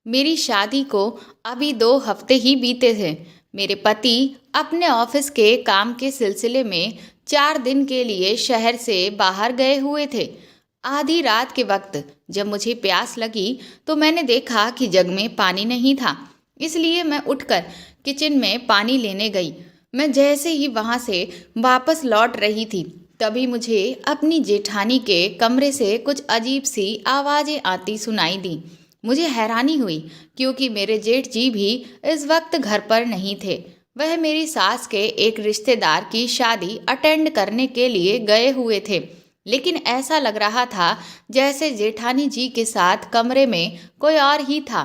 मेरी शादी को अभी 2 हफ्ते ही बीते थे। मेरे पति अपने ऑफिस के काम के सिलसिले में 4 दिन के लिए शहर से बाहर गए हुए थे। आधी रात के वक्त जब मुझे प्यास लगी तो मैंने देखा कि जग में पानी नहीं था। इसलिए मैं उठकर किचन में पानी लेने गई। मैं जैसे ही वहां से वापस लौट रही थी, तभी मुझे अपनी जेठानी के कमरे से कुछ अजीब सी आवाजें आती सुनाई दी। मुझे हैरानी हुई क्योंकि मेरे जेठ जी भी इस वक्त घर पर नहीं थे। वह मेरी सास के एक रिश्तेदार की शादी अटेंड करने के लिए गए हुए थे। लेकिन ऐसा लग रहा था जैसे जेठानी जी के साथ कमरे में कोई और ही था।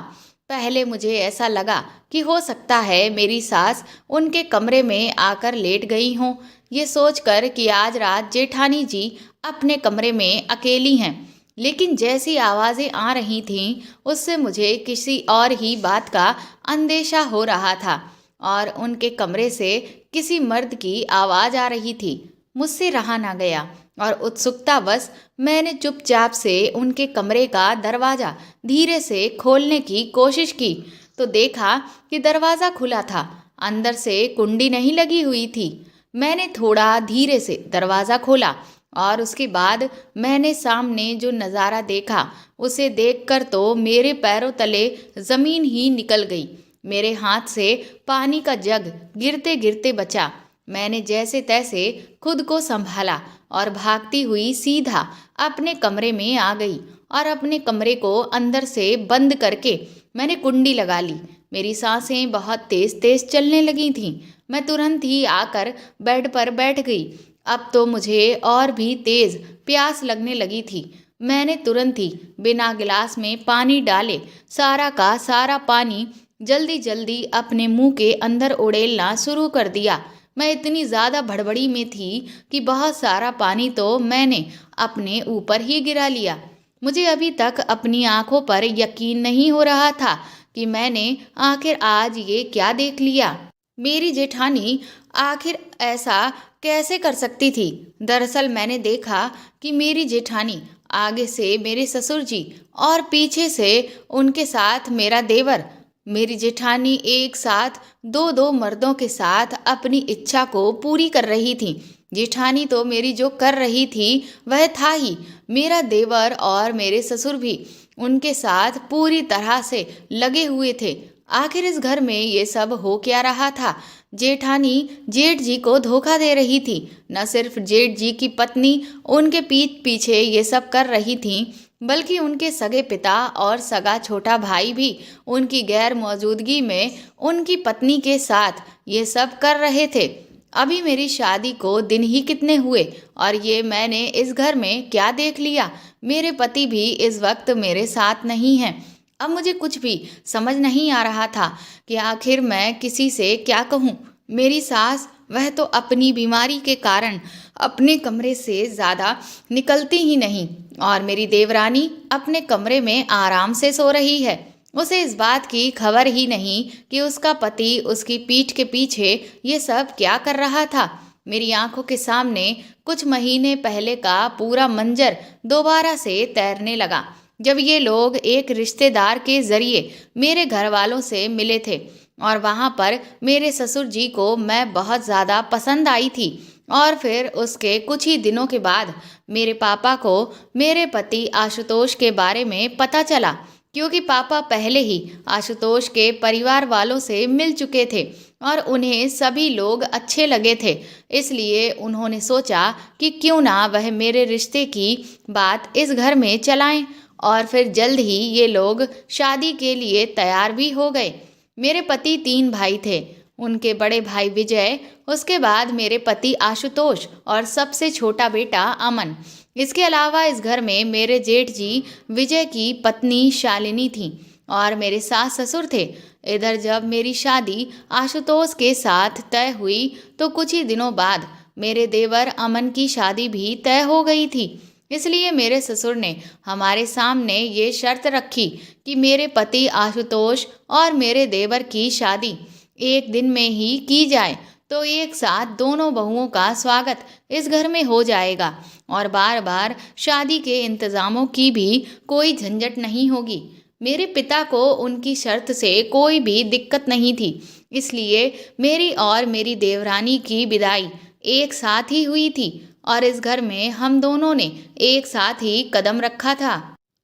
पहले मुझे ऐसा लगा कि हो सकता है मेरी सास उनके कमरे में आकर लेट गई हों, ये सोचकर कि आज रात जेठानी जी अपने कमरे में अकेली हैं। लेकिन जैसी आवाज़ें आ रही थीं, उससे मुझे किसी और ही बात का अंदेशा हो रहा था और उनके कमरे से किसी मर्द की आवाज़ आ रही थी। मुझसे रहा ना गया और उत्सुकतावश मैंने चुपचाप से उनके कमरे का दरवाज़ा धीरे से खोलने की कोशिश की तो देखा कि दरवाज़ा खुला था। अंदर से कुंडी नहीं लगी हुई थी। मैंने थोड़ा धीरे से दरवाज़ा खोला और उसके बाद मैंने सामने जो नज़ारा देखा उसे देखकर तो मेरे पैरों तले ज़मीन ही निकल गई। मेरे हाथ से पानी का जग गिरते गिरते बचा। मैंने जैसे तैसे खुद को संभाला और भागती हुई सीधा अपने कमरे में आ गई और अपने कमरे को अंदर से बंद करके मैंने कुंडी लगा ली। मेरी सांसें बहुत तेज तेज चलने लगी थीं। मैं तुरंत ही आकर बेड पर बैठ गई। अब तो मुझे और भी तेज प्यास लगने लगी थी। मैंने तुरंत ही बिना गिलास में पानी डाले सारा का सारा पानी जल्दी जल्दी अपने मुंह के अंदर उड़ेलना शुरू कर दिया। मैं इतनी ज़्यादा भड़बड़ी में थी कि बहुत सारा पानी तो मैंने अपने ऊपर ही गिरा लिया। मुझे अभी तक अपनी आंखों पर यकीन नहीं हो रहा था कि मैंने आखिर आज ये क्या देख लिया। मेरी जेठानी आखिर ऐसा कैसे कर सकती थी? दरअसल मैंने देखा कि मेरी जेठानी आगे से मेरे ससुर जी और पीछे से उनके साथ मेरा देवर, मेरी जेठानी एक साथ दो दो मर्दों के साथ अपनी इच्छा को पूरी कर रही थी। जेठानी तो मेरी जो कर रही थी वह था ही, मेरा देवर और मेरे ससुर भी उनके साथ पूरी तरह से लगे हुए थे। आखिर इस घर में ये सब हो क्या रहा था? जेठानी जेठ जी को धोखा दे रही थी। न सिर्फ जेठ जी की पत्नी उनके पीठ पीछे ये सब कर रही थी, बल्कि उनके सगे पिता और सगा छोटा भाई भी उनकी गैर मौजूदगी में उनकी पत्नी के साथ ये सब कर रहे थे। अभी मेरी शादी को दिन ही कितने हुए और ये मैंने इस घर में क्या देख लिया? मेरे पति भी इस वक्त मेरे साथ नहीं हैं। अब मुझे कुछ भी समझ नहीं आ रहा था कि आखिर मैं किसी से क्या कहूँ। मेरी सास, वह तो अपनी बीमारी के कारण अपने कमरे से ज़्यादा निकलती ही नहीं और मेरी देवरानी अपने कमरे में आराम से सो रही है। उसे इस बात की खबर ही नहीं कि उसका पति उसकी पीठ के पीछे ये सब क्या कर रहा था। मेरी आंखों के सामने कुछ महीने पहले का पूरा मंजर दोबारा से तैरने लगा, जब ये लोग एक रिश्तेदार के जरिए मेरे घर वालों से मिले थे और वहाँ पर मेरे ससुर जी को मैं बहुत ज़्यादा पसंद आई थी। और फिर उसके कुछ ही दिनों के बाद मेरे पापा को मेरे पति आशुतोष के बारे में पता चला, क्योंकि पापा पहले ही आशुतोष के परिवार वालों से मिल चुके थे और उन्हें सभी लोग अच्छे लगे थे। इसलिए उन्होंने सोचा कि क्यों ना वह मेरे रिश्ते की बात इस घर में चलाएं और फिर जल्द ही ये लोग शादी के लिए तैयार भी हो गए। मेरे पति 3 भाई थे। उनके बड़े भाई विजय, उसके बाद मेरे पति आशुतोष और सबसे छोटा बेटा अमन। इसके अलावा इस घर में मेरे जेठ जी विजय की पत्नी शालिनी थी और मेरे सास ससुर थे। इधर जब मेरी शादी आशुतोष के साथ तय हुई तो कुछ ही दिनों बाद मेरे देवर अमन की शादी भी तय हो गई थी। इसलिए मेरे ससुर ने हमारे सामने ये शर्त रखी कि मेरे पति आशुतोष और मेरे देवर की शादी एक दिन में ही की जाए, तो एक साथ दोनों बहुओं का स्वागत इस घर में हो जाएगा और बार बार शादी के इंतज़ामों की भी कोई झंझट नहीं होगी। मेरे पिता को उनकी शर्त से कोई भी दिक्कत नहीं थी, इसलिए मेरी और मेरी देवरानी की विदाई एक साथ ही हुई थी और इस घर में हम दोनों ने एक साथ ही कदम रखा था।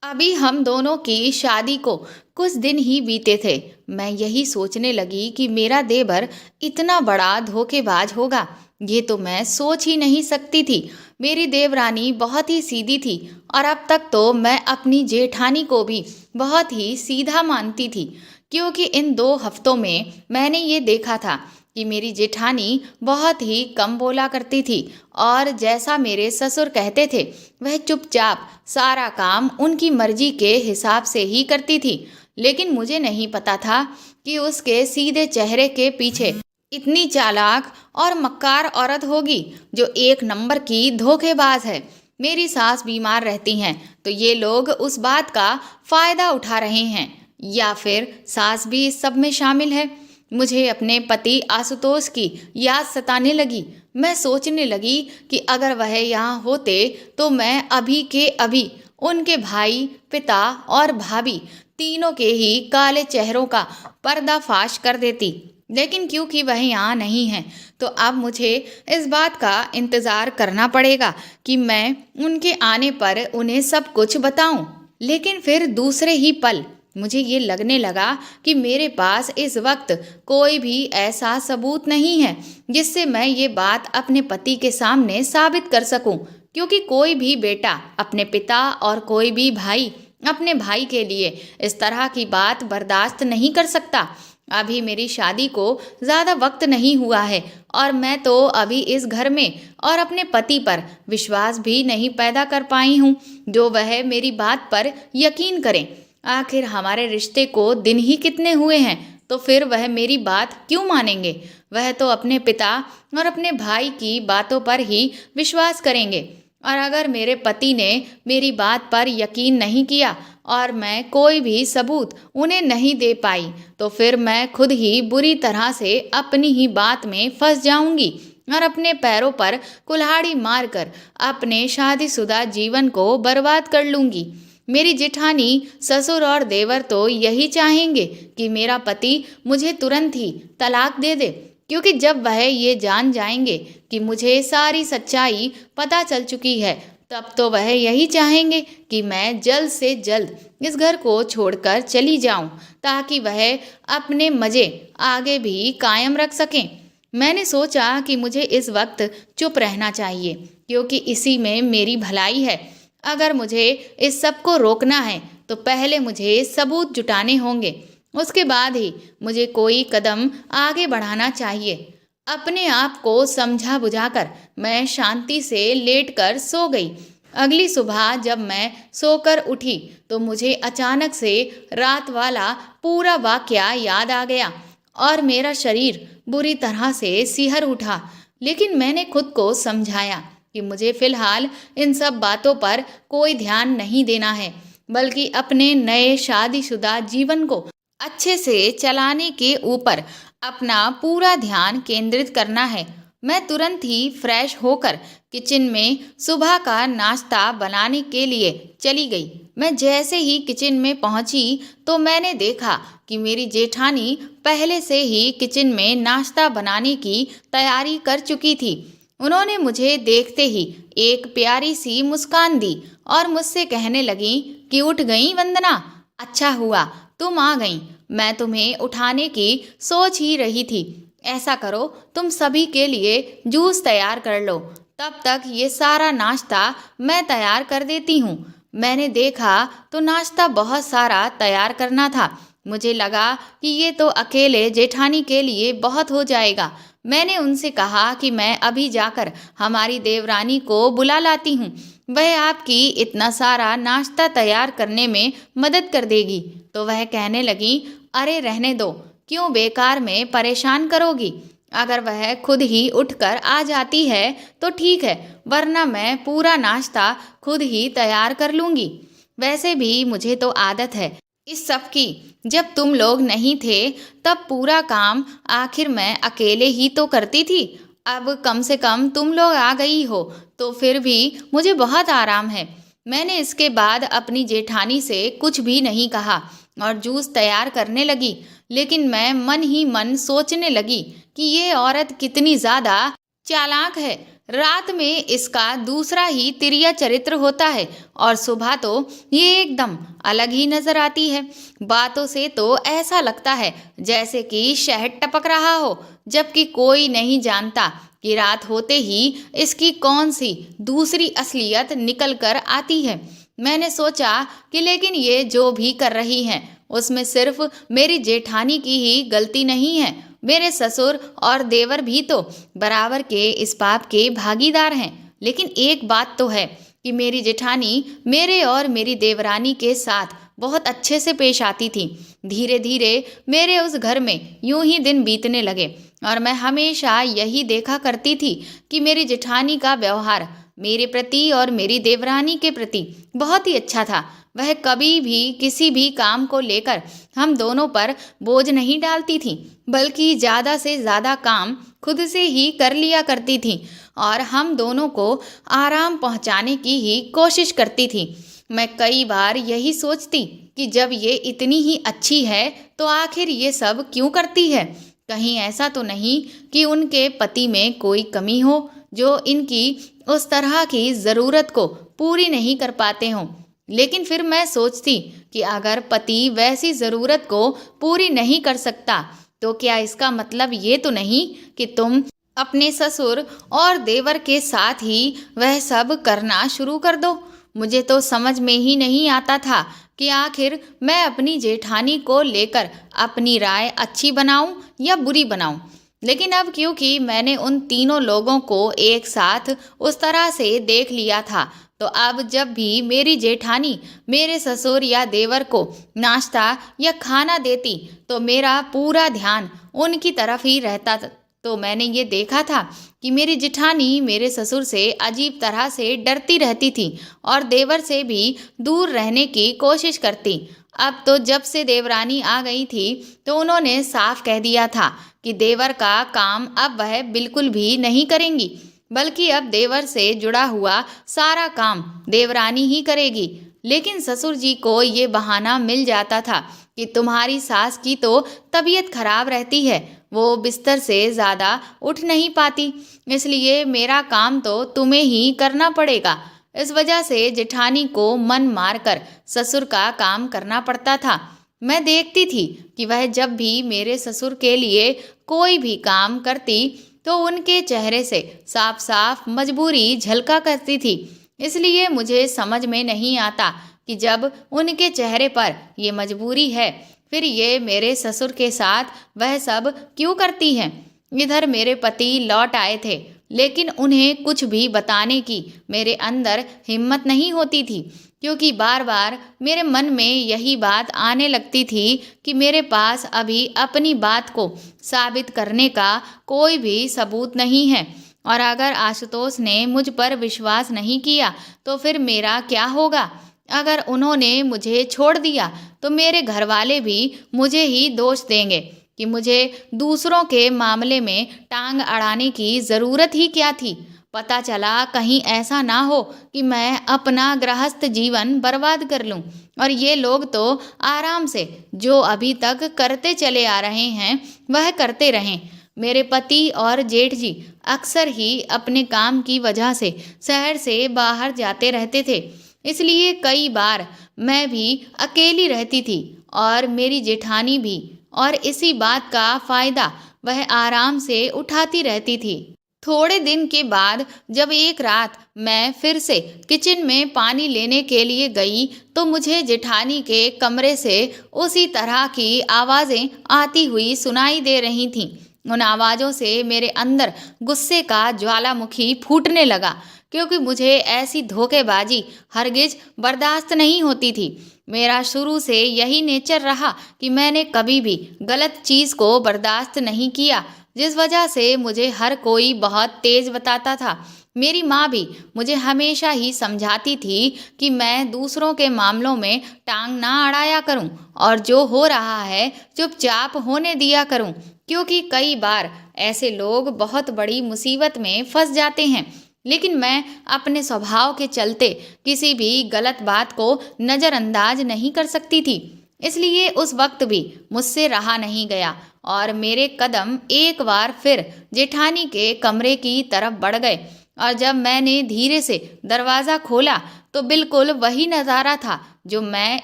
अभी हम दोनों की शादी को कुछ दिन ही बीते थे। मैं यही सोचने लगी कि मेरा देवर इतना बड़ा धोखेबाज होगा, ये तो मैं सोच ही नहीं सकती थी। मेरी देवरानी बहुत ही सीधी थी और अब तक तो मैं अपनी जेठानी को भी बहुत ही सीधा मानती थी, क्योंकि इन 2 हफ्तों में मैंने ये देखा था कि मेरी जेठानी बहुत ही कम बोला करती थी और जैसा मेरे ससुर कहते थे वह चुपचाप सारा काम उनकी मर्जी के हिसाब से ही करती थी। लेकिन मुझे नहीं पता था कि उसके सीधे चेहरे के पीछे इतनी चालाक और मक्कार औरत होगी जो एक नंबर की धोखेबाज है। मेरी सास बीमार रहती हैं तो ये लोग उस बात का फायदा उठा रहे हैं, या फिर सास भी इस सब में शामिल है। मुझे अपने पति आशुतोष की याद सताने लगी। मैं सोचने लगी कि अगर वह यहाँ होते तो मैं अभी के अभी उनके भाई, पिता और भाभी तीनों के ही काले चेहरों का पर्दाफाश कर देती। लेकिन क्योंकि वह यहाँ नहीं है तो अब मुझे इस बात का इंतज़ार करना पड़ेगा कि मैं उनके आने पर उन्हें सब कुछ बताऊं। लेकिन फिर दूसरे ही पल मुझे ये लगने लगा कि मेरे पास इस वक्त कोई भी ऐसा सबूत नहीं है जिससे मैं ये बात अपने पति के सामने साबित कर सकूं, क्योंकि कोई भी बेटा अपने पिता और कोई भी भाई अपने भाई के लिए इस तरह की बात बर्दाश्त नहीं कर सकता। अभी मेरी शादी को ज़्यादा वक्त नहीं हुआ है और मैं तो अभी इस घर में और अपने पति पर विश्वास भी नहीं पैदा कर पाई हूँ जो वह मेरी बात पर यकीन करें। आखिर हमारे रिश्ते को दिन ही कितने हुए हैं, तो फिर वह मेरी बात क्यों मानेंगे। वह तो अपने पिता और अपने भाई की बातों पर ही विश्वास करेंगे। और अगर मेरे पति ने मेरी बात पर यकीन नहीं किया और मैं कोई भी सबूत उन्हें नहीं दे पाई तो फिर मैं खुद ही बुरी तरह से अपनी ही बात में फंस जाऊंगी और अपने पैरों पर कुल्हाड़ी मारकर अपने शादीशुदा जीवन को बर्बाद कर लूंगी। मेरी जेठानी, ससुर और देवर तो यही चाहेंगे कि मेरा पति मुझे तुरंत ही तलाक दे दे, क्योंकि जब वह ये जान जाएंगे कि मुझे सारी सच्चाई पता चल चुकी है तब तो वह यही चाहेंगे कि मैं जल्द से जल्द इस घर को छोड़कर चली जाऊं ताकि वह अपने मज़े आगे भी कायम रख सकें। मैंने सोचा कि मुझे इस वक्त चुप रहना चाहिए, क्योंकि इसी में मेरी भलाई है। अगर मुझे इस सब को रोकना है तो पहले मुझे सबूत जुटाने होंगे, उसके बाद ही मुझे कोई कदम आगे बढ़ाना चाहिए। अपने आप को समझा बुझाकर मैं शांति से लेटकर सो गई। अगली सुबह जब मैं सोकर उठी तो मुझे अचानक से रात वाला पूरा वाकया याद आ गया और मेरा शरीर बुरी तरह से सिहर उठा। लेकिन मैंने खुद को समझाया कि मुझे फिलहाल इन सब बातों पर कोई ध्यान नहीं देना है, बल्कि अपने नए शादीशुदा जीवन को अच्छे से चलाने के ऊपर अपना पूरा ध्यान केंद्रित करना है। मैं तुरंत ही फ्रेश होकर किचन में सुबह का नाश्ता बनाने के लिए चली गई। मैं जैसे ही किचन में पहुंची तो मैंने देखा कि मेरी जेठानी पहले से ही किचन में नाश्ता बनाने की तैयारी कर चुकी थी। उन्होंने मुझे देखते ही एक प्यारी सी मुस्कान दी और मुझसे कहने लगी कि उठ गई वंदना, अच्छा हुआ तुम आ गई, मैं तुम्हें उठाने की सोच ही रही थी। ऐसा करो, तुम सभी के लिए जूस तैयार कर लो, तब तक ये सारा नाश्ता मैं तैयार कर देती हूँ। मैंने देखा तो नाश्ता बहुत सारा तैयार करना था। मुझे लगा कि ये तो अकेले जेठानी के लिए बहुत हो जाएगा। मैंने उनसे कहा कि मैं अभी जाकर हमारी देवरानी को बुला लाती हूँ, वह आपकी इतना सारा नाश्ता तैयार करने में मदद कर देगी। तो वह कहने लगी, अरे रहने दो, क्यों बेकार में परेशान करोगी। अगर वह खुद ही उठकर आ जाती है तो ठीक है, वरना मैं पूरा नाश्ता खुद ही तैयार कर लूँगी। वैसे भी मुझे तो आदत है इस सब की। जब तुम लोग नहीं थे तब पूरा काम आखिर मैं अकेले ही तो करती थी। अब कम से कम तुम लोग आ गई हो तो फिर भी मुझे बहुत आराम है। मैंने इसके बाद अपनी जेठानी से कुछ भी नहीं कहा और जूस तैयार करने लगी। लेकिन मैं मन ही मन सोचने लगी कि ये औरत कितनी ज़्यादा चालाक है। रात में इसका दूसरा ही तिरिया चरित्र होता है और सुबह तो ये एकदम अलग ही नजर आती है। बातों से तो ऐसा लगता है जैसे कि शहद टपक रहा हो, जबकि कोई नहीं जानता कि रात होते ही इसकी कौन सी दूसरी असलियत निकल कर आती है। मैंने सोचा कि लेकिन ये जो भी कर रही हैं उसमें सिर्फ मेरी जेठानी की ही गलती नहीं है, मेरे ससुर और देवर भी तो बराबर के इस पाप के भागीदार हैं। लेकिन एक बात तो है कि मेरी जेठानी मेरे और मेरी देवरानी के साथ बहुत अच्छे से पेश आती थी। धीरे धीरे मेरे उस घर में यूं ही दिन बीतने लगे और मैं हमेशा यही देखा करती थी कि मेरी जेठानी का व्यवहार मेरे प्रति और मेरी देवरानी के प्रति बहुत ही अच्छा था। वह कभी भी किसी भी काम को लेकर हम दोनों पर बोझ नहीं डालती थी, बल्कि ज़्यादा से ज़्यादा काम खुद से ही कर लिया करती थी और हम दोनों को आराम पहुंचाने की ही कोशिश करती थी। मैं कई बार यही सोचती कि जब ये इतनी ही अच्छी है तो आखिर ये सब क्यों करती है। कहीं ऐसा तो नहीं कि उनके पति में कोई कमी हो जो इनकी उस तरह की ज़रूरत को पूरी नहीं कर पाते हों। लेकिन फिर मैं सोचती कि अगर पति वैसी ज़रूरत को पूरी नहीं कर सकता तो क्या इसका मतलब ये तो नहीं कि तुम अपने ससुर और देवर के साथ ही वह सब करना शुरू कर दो। मुझे तो समझ में ही नहीं आता था कि आखिर मैं अपनी जेठानी को लेकर अपनी राय अच्छी बनाऊं या बुरी बनाऊं। लेकिन अब क्योंकि मैंने उन तीनों लोगों को एक साथ उस तरह से देख लिया था, तो अब जब भी मेरी जेठानी मेरे ससुर या देवर को नाश्ता या खाना देती तो मेरा पूरा ध्यान उनकी तरफ ही रहता। तो मैंने ये देखा था कि मेरी जेठानी मेरे ससुर से अजीब तरह से डरती रहती थी और देवर से भी दूर रहने की कोशिश करती। अब तो जब से देवरानी आ गई थी तो उन्होंने साफ कह दिया था कि देवर का काम अब वह बिल्कुल भी नहीं करेंगी, बल्कि अब देवर से जुड़ा हुआ सारा काम देवरानी ही करेगी। लेकिन ससुर जी को ये बहाना मिल जाता था कि तुम्हारी सास की तो तबीयत खराब रहती है, वो बिस्तर से ज़्यादा उठ नहीं पाती, इसलिए मेरा काम तो तुम्हें ही करना पड़ेगा। इस वजह से जेठानी को मन मारकर ससुर का काम करना पड़ता था। मैं देखती थी कि वह जब भी मेरे ससुर के लिए कोई भी काम करती तो उनके चेहरे से साफ साफ मजबूरी झलका करती थी। इसलिए मुझे समझ में नहीं आता कि जब उनके चेहरे पर ये मजबूरी है, फिर ये मेरे ससुर के साथ वह सब क्यों करती हैं। इधर मेरे पति लौट आए थे, लेकिन उन्हें कुछ भी बताने की मेरे अंदर हिम्मत नहीं होती थी, क्योंकि बार बार मेरे मन में यही बात आने लगती थी कि मेरे पास अभी अपनी बात को साबित करने का कोई भी सबूत नहीं है। और अगर आशुतोष ने मुझ पर विश्वास नहीं किया तो फिर मेरा क्या होगा। अगर उन्होंने मुझे छोड़ दिया तो मेरे घर वाले भी मुझे ही दोष देंगे कि मुझे दूसरों के मामले में टांग अड़ाने की ज़रूरत ही क्या थी। पता चला कहीं ऐसा ना हो कि मैं अपना गृहस्थ जीवन बर्बाद कर लूं और ये लोग तो आराम से जो अभी तक करते चले आ रहे हैं वह करते रहें। मेरे पति और जेठ जी अक्सर ही अपने काम की वजह से शहर से बाहर जाते रहते थे, इसलिए कई बार मैं भी अकेली रहती थी और मेरी जेठानी भी, और इसी बात का फ़ायदा वह आराम से उठाती रहती थी। थोड़े दिन के बाद जब एक रात मैं फिर से किचन में पानी लेने के लिए गई तो मुझे जेठानी के कमरे से उसी तरह की आवाज़ें आती हुई सुनाई दे रही थीं। उन आवाज़ों से मेरे अंदर गुस्से का ज्वालामुखी फूटने लगा, क्योंकि मुझे ऐसी धोखेबाजी हरगिज बर्दाश्त नहीं होती थी। मेरा शुरू से यही नेचर रहा कि मैंने कभी भी गलत चीज़ को बर्दाश्त नहीं किया, जिस वजह से मुझे हर कोई बहुत तेज बताता था। मेरी माँ भी मुझे हमेशा ही समझाती थी कि मैं दूसरों के मामलों में टांग ना अड़ाया करूं और जो हो रहा है चुपचाप होने दिया करूं, क्योंकि कई बार ऐसे लोग बहुत बड़ी मुसीबत में फंस जाते हैं। लेकिन मैं अपने स्वभाव के चलते किसी भी गलत बात को नज़रअंदाज नहीं कर सकती थी। इसलिए उस वक्त भी मुझसे रहा नहीं गया और मेरे कदम एक बार फिर जेठानी के कमरे की तरफ बढ़ गए। और जब मैंने धीरे से दरवाज़ा खोला तो बिल्कुल वही नज़ारा था जो मैं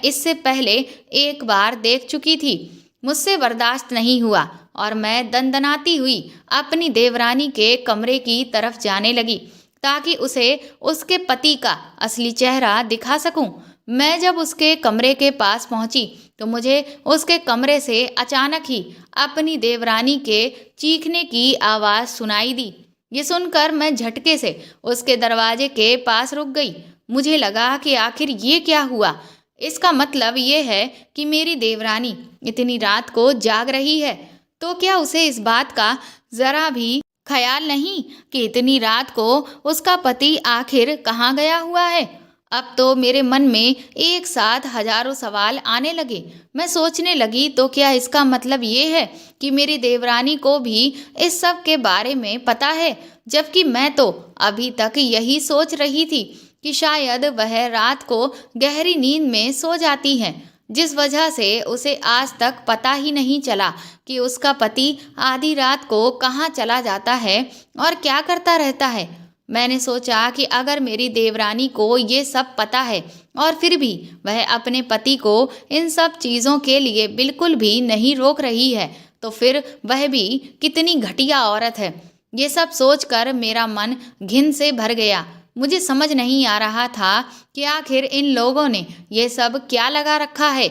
इससे पहले एक बार देख चुकी थी। मुझसे बर्दाश्त नहीं हुआ और मैं दंदनाती हुई अपनी देवरानी के कमरे की तरफ जाने लगी ताकि उसे उसके पति का असली चेहरा दिखा सकूं। मैं जब उसके कमरे के पास पहुंची तो मुझे उसके कमरे से अचानक ही अपनी देवरानी के चीखने की आवाज़ सुनाई दी। ये सुनकर मैं झटके से उसके दरवाजे के पास रुक गई। मुझे लगा कि आखिर ये क्या हुआ। इसका मतलब ये है कि मेरी देवरानी इतनी रात को जाग रही है, तो क्या उसे इस बात का ज़रा भी ख्याल नहीं कि इतनी रात को उसका पति आखिर कहाँ गया हुआ है। अब तो मेरे मन में एक साथ हजारों सवाल आने लगे। मैं सोचने लगी, तो क्या इसका मतलब ये है कि मेरी देवरानी को भी इस सब के बारे में पता है, जबकि मैं तो अभी तक यही सोच रही थी कि शायद वह रात को गहरी नींद में सो जाती है, जिस वजह से उसे आज तक पता ही नहीं चला कि उसका पति आधी रात को कहाँ चला जाता है और क्या करता रहता है। मैंने सोचा कि अगर मेरी देवरानी को ये सब पता है और फिर भी वह अपने पति को इन सब चीज़ों के लिए बिल्कुल भी नहीं रोक रही है, तो फिर वह भी कितनी घटिया औरत है। ये सब सोचकर मेरा मन घिन से भर गया। मुझे समझ नहीं आ रहा था कि आखिर इन लोगों ने ये सब क्या लगा रखा है।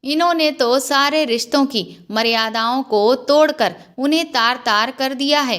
इन्होंने तो सारे रिश्तों की मर्यादाओं को तोड़कर उन्हें तार तार कर दिया है।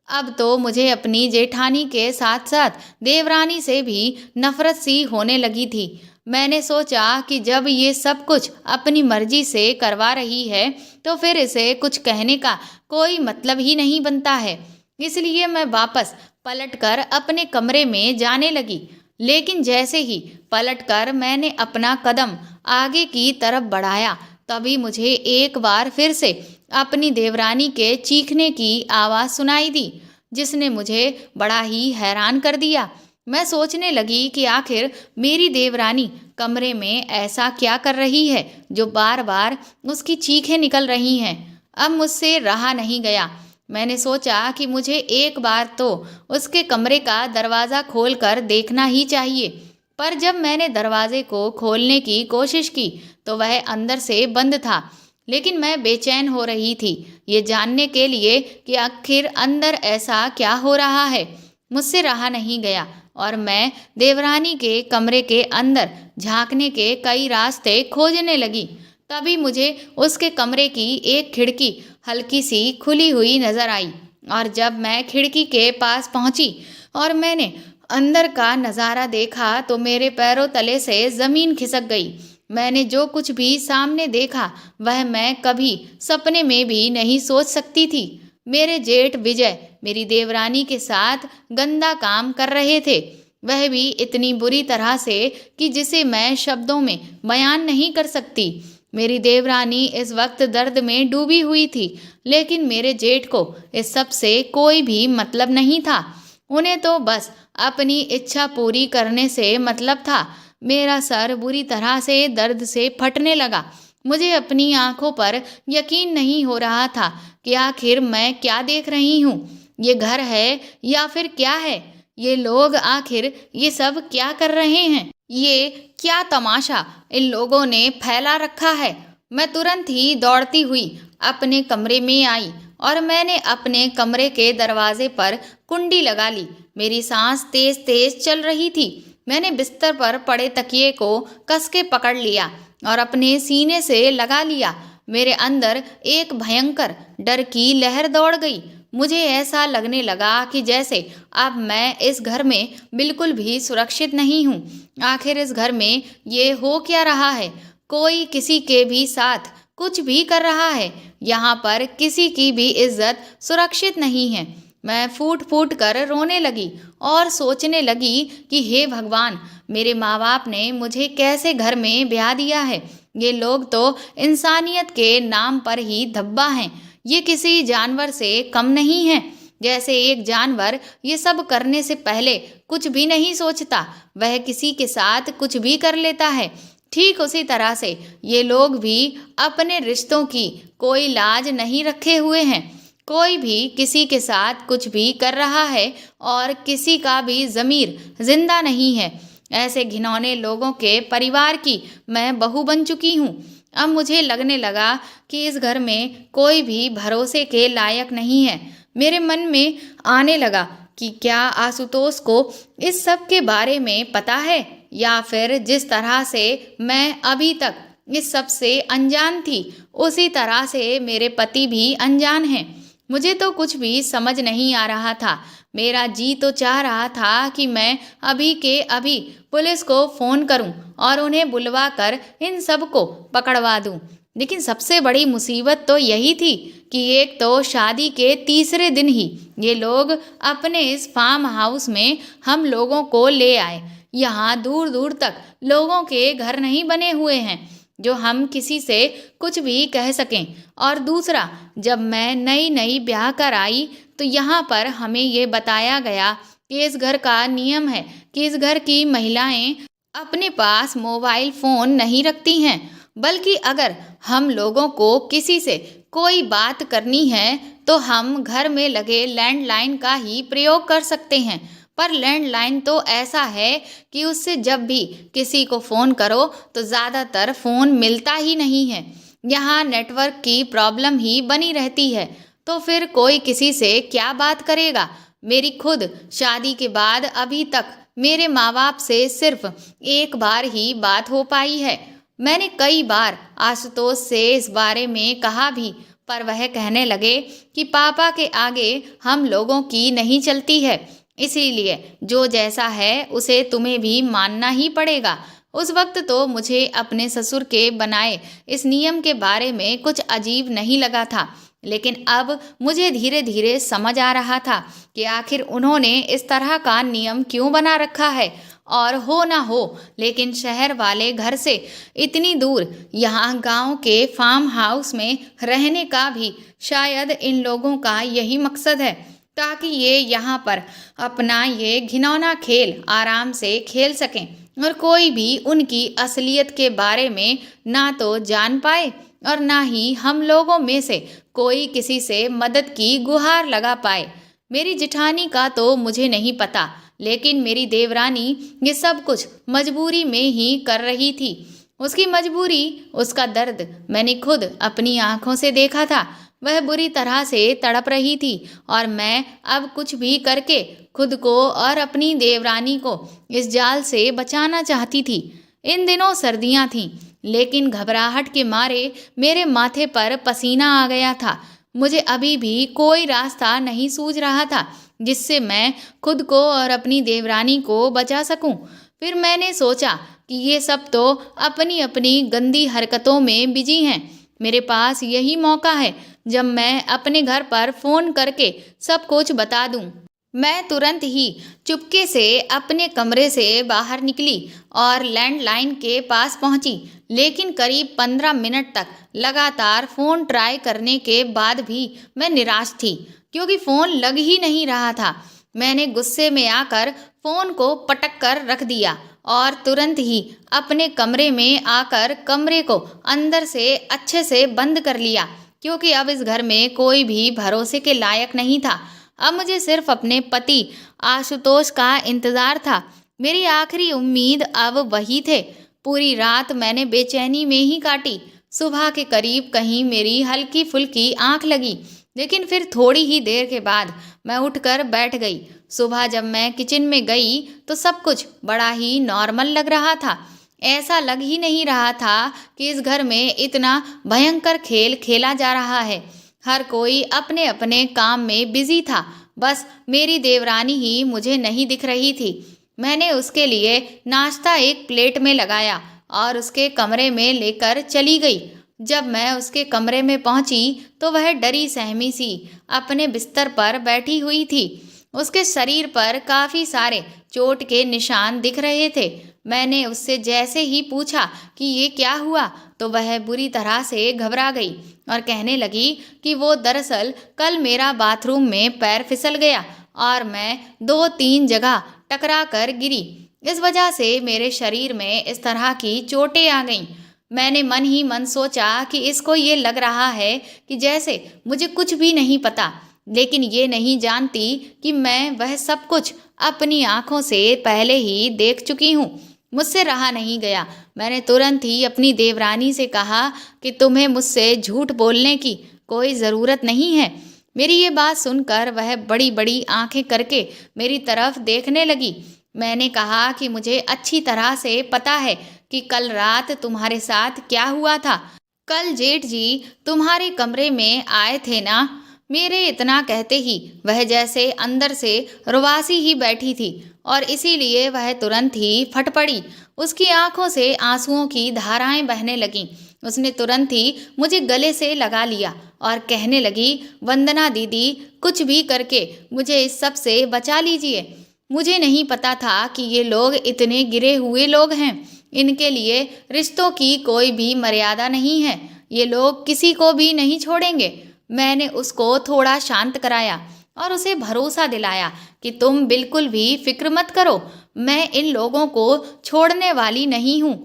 अब तो मुझे अपनी जेठानी के साथ साथ देवरानी से भी नफरत सी होने लगी थी। मैंने सोचा कि जब ये सब कुछ अपनी मर्जी से करवा रही है तो फिर इसे कुछ कहने का कोई मतलब ही नहीं बनता है। इसलिए मैं वापस पलटकर अपने कमरे में जाने लगी। लेकिन जैसे ही पलटकर मैंने अपना कदम आगे की तरफ बढ़ाया, तभी मुझे एक बार फिर से अपनी देवरानी के चीखने की आवाज़ सुनाई दी, जिसने मुझे बड़ा ही हैरान कर दिया। मैं सोचने लगी कि आखिर मेरी देवरानी कमरे में ऐसा क्या कर रही है जो बार बार उसकी चीखें निकल रही हैं। अब मुझसे रहा नहीं गया। मैंने सोचा कि मुझे एक बार तो उसके कमरे का दरवाज़ा खोलकर देखना ही चाहिए। पर जब मैंने दरवाजे को खोलने की कोशिश की तो वह अंदर से बंद था। लेकिन मैं बेचैन हो रही थी ये जानने के लिए कि आखिर अंदर ऐसा क्या हो रहा है। मुझसे रहा नहीं गया और मैं देवरानी के कमरे के अंदर झांकने के कई रास्ते खोजने लगी। तभी मुझे उसके कमरे की एक खिड़की हल्की सी खुली हुई नजर आई और जब मैं खिड़की के पास पहुंची और मैंने अंदर का नज़ारा देखा तो मेरे पैरों तले से ज़मीन खिसक गई। मैंने जो कुछ भी सामने देखा वह मैं कभी सपने में भी नहीं सोच सकती थी। मेरे जेठ विजय मेरी देवरानी के साथ गंदा काम कर रहे थे, वह भी इतनी बुरी तरह से कि जिसे मैं शब्दों में बयान नहीं कर सकती। मेरी देवरानी इस वक्त दर्द में डूबी हुई थी, लेकिन मेरे जेठ को इस सब से कोई भी मतलब नहीं था। उन्हें तो बस अपनी इच्छा पूरी करने से मतलब था। मेरा सर बुरी तरह से दर्द से फटने लगा। मुझे अपनी आंखों पर यकीन नहीं हो रहा था कि आखिर मैं क्या देख रही हूँ। ये घर है या फिर क्या है? ये लोग आखिर ये सब क्या कर रहे हैं? ये क्या तमाशा इन लोगों ने फैला रखा है? मैं तुरंत ही दौड़ती हुई अपने कमरे में आई और मैंने अपने कमरे के दरवाजे पर कुंडी लगा ली। मेरी सांस तेज तेज चल रही थी। मैंने बिस्तर पर पड़े तकिए को कस के पकड़ लिया और अपने सीने से लगा लिया। मेरे अंदर एक भयंकर डर की लहर दौड़ गई। मुझे ऐसा लगने लगा कि जैसे अब मैं इस घर में बिल्कुल भी सुरक्षित नहीं हूँ। आखिर इस घर में ये हो क्या रहा है? कोई किसी के भी साथ कुछ भी कर रहा है। यहाँ पर किसी की भी इज्जत सुरक्षित नहीं है। मैं फूट फूट कर रोने लगी और सोचने लगी कि हे भगवान, मेरे माँ बाप ने मुझे कैसे घर में ब्याह दिया है। ये लोग तो इंसानियत के नाम पर ही धब्बा हैं। ये किसी जानवर से कम नहीं है। जैसे एक जानवर ये सब करने से पहले कुछ भी नहीं सोचता, वह किसी के साथ कुछ भी कर लेता है। ठीक उसी तरह से ये लोग भी अपने रिश्तों की कोई लाज नहीं रखे हुए हैं। कोई भी किसी के साथ कुछ भी कर रहा है और किसी का भी ज़मीर जिंदा नहीं है। ऐसे घिनौने लोगों के परिवार की मैं बहू बन चुकी हूँ। अब मुझे लगने लगा कि इस घर में कोई भी भरोसे के लायक नहीं है। मेरे मन में आने लगा कि क्या आशुतोष को इस सब के बारे में पता है, या फिर जिस तरह से मैं अभी तक इस सब से अनजान थी उसी तरह से मेरे पति भी अनजान हैं। मुझे तो कुछ भी समझ नहीं आ रहा था। मेरा जी तो चाह रहा था कि मैं अभी के अभी पुलिस को फ़ोन करूं और उन्हें बुलवा कर इन सब को पकड़वा दूं। लेकिन सबसे बड़ी मुसीबत तो यही थी कि एक तो शादी के तीसरे दिन ही ये लोग अपने इस फार्म हाउस में हम लोगों को ले आए। यहाँ दूर दूर तक लोगों के घर नहीं बने हुए हैं जो हम किसी से कुछ भी कह सकें। और दूसरा, जब मैं नई नई ब्याह कर आई तो यहाँ पर हमें ये बताया गया कि इस घर का नियम है कि इस घर की महिलाएं अपने पास मोबाइल फ़ोन नहीं रखती हैं, बल्कि अगर हम लोगों को किसी से कोई बात करनी है तो हम घर में लगे लैंडलाइन का ही प्रयोग कर सकते हैं। पर लैंडलाइन तो ऐसा है कि उससे जब भी किसी को फ़ोन करो तो ज़्यादातर फ़ोन मिलता ही नहीं है। यहाँ नेटवर्क की प्रॉब्लम ही बनी रहती है। तो फिर कोई किसी से क्या बात करेगा। मेरी खुद शादी के बाद अभी तक मेरे माँ बाप से सिर्फ एक बार ही बात हो पाई है। मैंने कई बार आशुतोष से इस बारे में कहा भी, पर वह कहने लगे कि पापा के आगे हम लोगों की नहीं चलती है, इसीलिए जो जैसा है उसे तुम्हें भी मानना ही पड़ेगा। उस वक्त तो मुझे अपने ससुर के बनाए इस नियम के बारे में कुछ अजीब नहीं लगा था, लेकिन अब मुझे धीरे धीरे समझ आ रहा था कि आखिर उन्होंने इस तरह का नियम क्यों बना रखा है। और हो ना हो, लेकिन शहर वाले घर से इतनी दूर यहाँ गांव के फार्म हाउस में रहने का भी शायद इन लोगों का यही मकसद है, ताकि ये यहाँ पर अपना ये घिनौना खेल आराम से खेल सकें और कोई भी उनकी असलियत के बारे में ना तो जान पाए और ना ही हम लोगों में से कोई किसी से मदद की गुहार लगा पाए। मेरी जिठानी का तो मुझे नहीं पता, लेकिन मेरी देवरानी ये सब कुछ मजबूरी में ही कर रही थी। उसकी मजबूरी, उसका दर्द मैंने खुद अपनी आंखों से देखा था। वह बुरी तरह से तड़प रही थी और मैं अब कुछ भी करके खुद को और अपनी देवरानी को इस जाल से बचाना चाहती थी। इन दिनों सर्दियां थीं, लेकिन घबराहट के मारे मेरे माथे पर पसीना आ गया था। मुझे अभी भी कोई रास्ता नहीं सूझ रहा था जिससे मैं खुद को और अपनी देवरानी को बचा सकूं। फिर मैंने सोचा कि ये सब तो अपनी अपनी गंदी हरकतों में बिजी हैं। मेरे पास यही मौका है जब मैं अपने घर पर फ़ोन करके सब कुछ बता दूं। मैं तुरंत ही चुपके से अपने कमरे से बाहर निकली और लैंडलाइन के पास पहुंची, लेकिन करीब 15 मिनट तक लगातार फ़ोन ट्राई करने के बाद भी मैं निराश थी, क्योंकि फ़ोन लग ही नहीं रहा था। मैंने गुस्से में आकर फ़ोन को पटक कर रख दिया और तुरंत ही अपने कमरे में आकर कमरे को अंदर से अच्छे से बंद कर लिया, क्योंकि अब इस घर में कोई भी भरोसे के लायक नहीं था। अब मुझे सिर्फ अपने पति आशुतोष का इंतज़ार था। मेरी आखिरी उम्मीद अब वही थे। पूरी रात मैंने बेचैनी में ही काटी। सुबह के करीब कहीं मेरी हल्की फुल्की आंख लगी, लेकिन फिर थोड़ी ही देर के बाद मैं उठकर बैठ गई। सुबह जब मैं किचन में गई तो सब कुछ बड़ा ही नॉर्मल लग रहा था। ऐसा लग ही नहीं रहा था कि इस घर में इतना भयंकर खेल खेला जा रहा है। हर कोई अपने अपने काम में बिजी था, बस मेरी देवरानी ही मुझे नहीं दिख रही थी। मैंने उसके लिए नाश्ता एक प्लेट में लगाया और उसके कमरे में लेकर चली गई। जब मैं उसके कमरे में पहुंची तो वह डरी सहमी सी अपने बिस्तर पर बैठी हुई थी। उसके शरीर पर काफ़ी सारे चोट के निशान दिख रहे थे। मैंने उससे जैसे ही पूछा कि ये क्या हुआ तो वह बुरी तरह से घबरा गई और कहने लगी कि वो दरअसल कल मेरा बाथरूम में पैर फिसल गया और मैं 2-3 जगह टकरा कर गिरी। इस वजह से मेरे शरीर में इस तरह की चोटें आ गईं। मैंने मन ही मन सोचा कि इसको ये लग रहा है कि जैसे मुझे कुछ भी नहीं पता, लेकिन ये नहीं जानती कि मैं वह सब कुछ अपनी आंखों से पहले ही देख चुकी हूँ। मुझसे रहा नहीं गया। मैंने तुरंत ही अपनी देवरानी से कहा कि तुम्हें मुझसे झूठ बोलने की कोई ज़रूरत नहीं है। मेरी ये बात सुनकर वह बड़ी बड़ी आंखें करके मेरी तरफ देखने लगी। मैंने कहा कि मुझे अच्छी तरह से पता है कि कल रात तुम्हारे साथ क्या हुआ था। कल जेठ जी तुम्हारे कमरे में आए थे ना। मेरे इतना कहते ही वह जैसे अंदर से रुवासी ही बैठी थी और इसीलिए वह तुरंत ही फट पड़ी। उसकी आंखों से आंसुओं की धाराएं बहने लगीं। उसने तुरंत ही मुझे गले से लगा लिया और कहने लगी, वंदना दीदी, कुछ भी करके मुझे इस सब से बचा लीजिए। मुझे नहीं पता था कि ये लोग इतने गिरे हुए लोग हैं। इनके लिए रिश्तों की कोई भी मर्यादा नहीं है। ये लोग किसी को भी नहीं छोड़ेंगे। मैंने उसको थोड़ा शांत कराया और उसे भरोसा दिलाया कि तुम बिल्कुल भी फिक्र मत करो, मैं इन लोगों को छोड़ने वाली नहीं हूँ।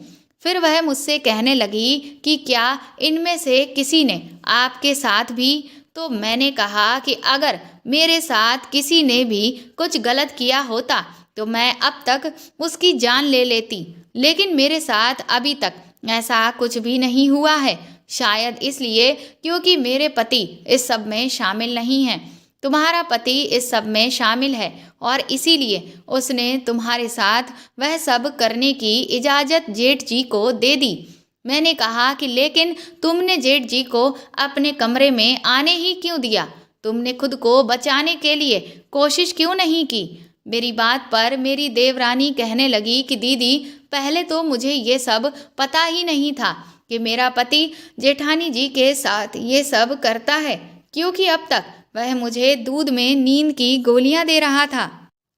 फिर वह मुझसे कहने लगी कि क्या इनमें से किसी ने आपके साथ भी? तो मैंने कहा कि अगर मेरे साथ किसी ने भी कुछ गलत किया होता तो मैं अब तक उसकी जान ले लेती, लेकिन मेरे साथ अभी तक ऐसा कुछ भी नहीं हुआ है। शायद इसलिए क्योंकि मेरे पति इस सब में शामिल नहीं हैं। तुम्हारा पति इस सब में शामिल है और इसीलिए उसने तुम्हारे साथ वह सब करने की इजाज़त जेठ जी को दे दी। मैंने कहा कि लेकिन तुमने जेठ जी को अपने कमरे में आने ही क्यों दिया? तुमने खुद को बचाने के लिए कोशिश क्यों नहीं की? मेरी बात पर मेरी देवरानी कहने लगी कि दीदी, पहले तो मुझे ये सब पता ही नहीं था कि मेरा पति जेठानी जी के साथ ये सब करता है, क्योंकि अब तक वह मुझे दूध में नींद की गोलियां दे रहा था,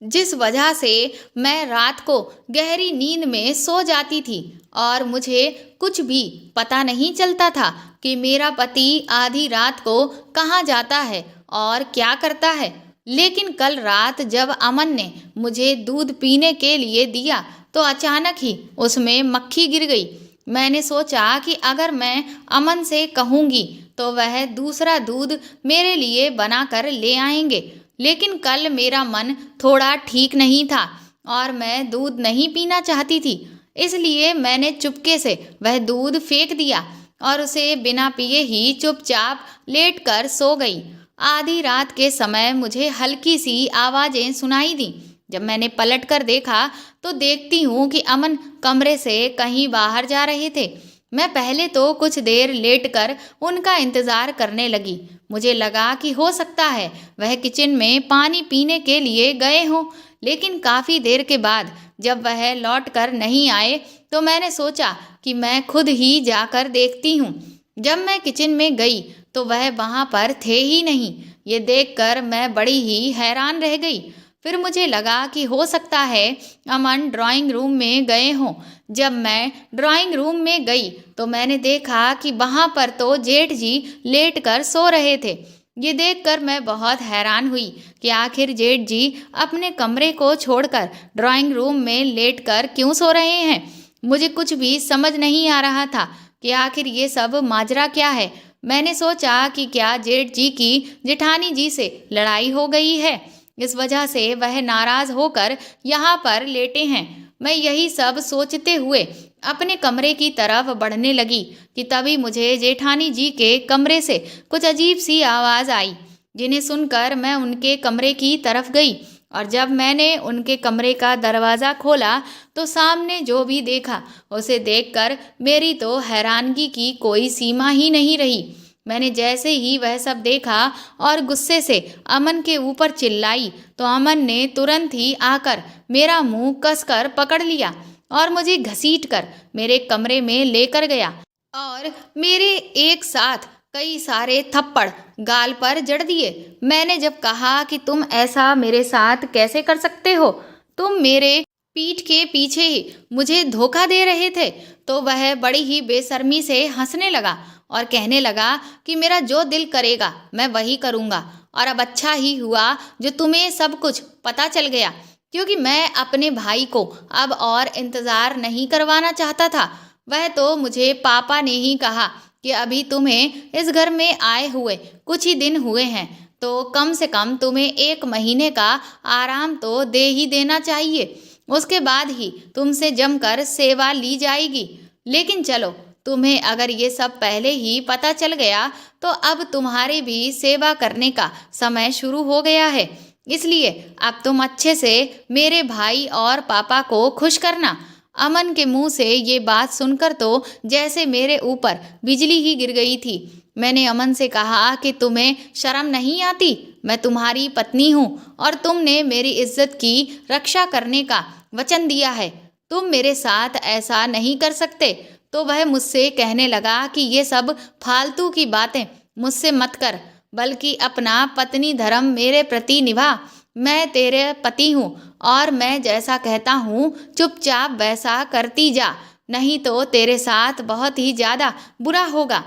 जिस वजह से मैं रात को गहरी नींद में सो जाती थी और मुझे कुछ भी पता नहीं चलता था कि मेरा पति आधी रात को कहाँ जाता है और क्या करता है। लेकिन कल रात जब अमन ने मुझे दूध पीने के लिए दिया तो अचानक ही उसमें मक्खी गिर गई। मैंने सोचा कि अगर मैं अमन से कहूँगी तो वह दूसरा दूध मेरे लिए बना कर ले आएंगे, लेकिन कल मेरा मन थोड़ा ठीक नहीं था और मैं दूध नहीं पीना चाहती थी। इसलिए मैंने चुपके से वह दूध फेंक दिया और उसे बिना पिए ही चुपचाप लेट कर सो गई। आधी रात के समय मुझे हल्की सी आवाज़ें सुनाई दी। जब मैंने पलट कर देखा तो देखती हूँ कि अमन कमरे से कहीं बाहर जा रहे थे। मैं पहले तो कुछ देर लेटकर उनका इंतज़ार करने लगी। मुझे लगा कि हो सकता है वह किचन में पानी पीने के लिए गए हों, लेकिन काफ़ी देर के बाद जब वह लौट कर नहीं आए तो मैंने सोचा कि मैं खुद ही जाकर देखती हूँ। जब मैं किचन में गई तो वह वहाँ पर थे ही नहीं। ये देखकर मैं बड़ी ही हैरान रह गई। फिर मुझे लगा कि हो सकता है अमन ड्राइंग रूम में गए हों। जब मैं ड्राइंग रूम में गई तो मैंने देखा कि वहाँ पर तो जेठ जी लेट कर सो रहे थे। ये देखकर मैं बहुत हैरान हुई कि आखिर जेठ जी अपने कमरे को छोड़कर ड्राइंग रूम में लेट कर क्यों सो रहे हैं। मुझे कुछ भी समझ नहीं आ रहा था कि आखिर ये सब माजरा क्या है। मैंने सोचा कि क्या जेठ जी की जेठानी जी से लड़ाई हो गई है, इस वजह से वह नाराज़ होकर यहाँ पर लेटे हैं। मैं यही सब सोचते हुए अपने कमरे की तरफ बढ़ने लगी कि तभी मुझे जेठानी जी के कमरे से कुछ अजीब सी आवाज़ आई, जिन्हें सुनकर मैं उनके कमरे की तरफ गई। और जब मैंने उनके कमरे का दरवाज़ा खोला तो सामने जो भी देखा उसे देखकर मेरी तो हैरानगी की कोई सीमा ही नहीं रही। मैंने जैसे ही वह सब देखा और गुस्से से अमन के ऊपर चिल्लाई तो अमन ने तुरंत ही आकर मेरा मुंह कसकर पकड़ लिया और मुझे घसीटकर मेरे कमरे में लेकर गया और मेरे एक साथ कई सारे थप्पड़ गाल पर जड़ दिए। मैंने जब कहा कि तुम ऐसा मेरे साथ कैसे कर सकते हो, तुम मेरे पीठ के पीछे ही मुझे धोखा दे रहे थे, तो वह बड़ी ही बेशर्मी से हंसने लगा और कहने लगा कि मेरा जो दिल करेगा मैं वही करूँगा और अब अच्छा ही हुआ जो तुम्हें सब कुछ पता चल गया। क्योंकि मैं अपने भाई को अब और इंतज़ार नहीं करवाना चाहता था। वह तो मुझे पापा ने ही कहा कि अभी तुम्हें इस घर में आए हुए कुछ ही दिन हुए हैं, तो कम से कम तुम्हें 1 महीने का आराम तो दे ही देना चाहिए। उसके बाद ही तुमसे जमकर सेवा ली जाएगी। लेकिन चलो, तुम्हें अगर ये सब पहले ही पता चल गया तो अब तुम्हारे भी सेवा करने का समय शुरू हो गया है। इसलिए अब तुम अच्छे से मेरे भाई और पापा को खुश करना। अमन के मुंह से ये बात सुनकर तो जैसे मेरे ऊपर बिजली ही गिर गई थी। मैंने अमन से कहा कि तुम्हें शर्म नहीं आती? मैं तुम्हारी पत्नी हूँ और तुमने मेरी इज्जत की रक्षा करने का वचन दिया है। तुम मेरे साथ ऐसा नहीं कर सकते। तो वह मुझसे कहने लगा कि ये सब फालतू की बातें मुझसे मत कर, बल्कि अपना पत्नी धर्म मेरे प्रति निभा। मैं तेरे पति हूँ और मैं जैसा कहता हूँ चुपचाप वैसा करती जा, नहीं तो तेरे साथ बहुत ही ज़्यादा बुरा होगा।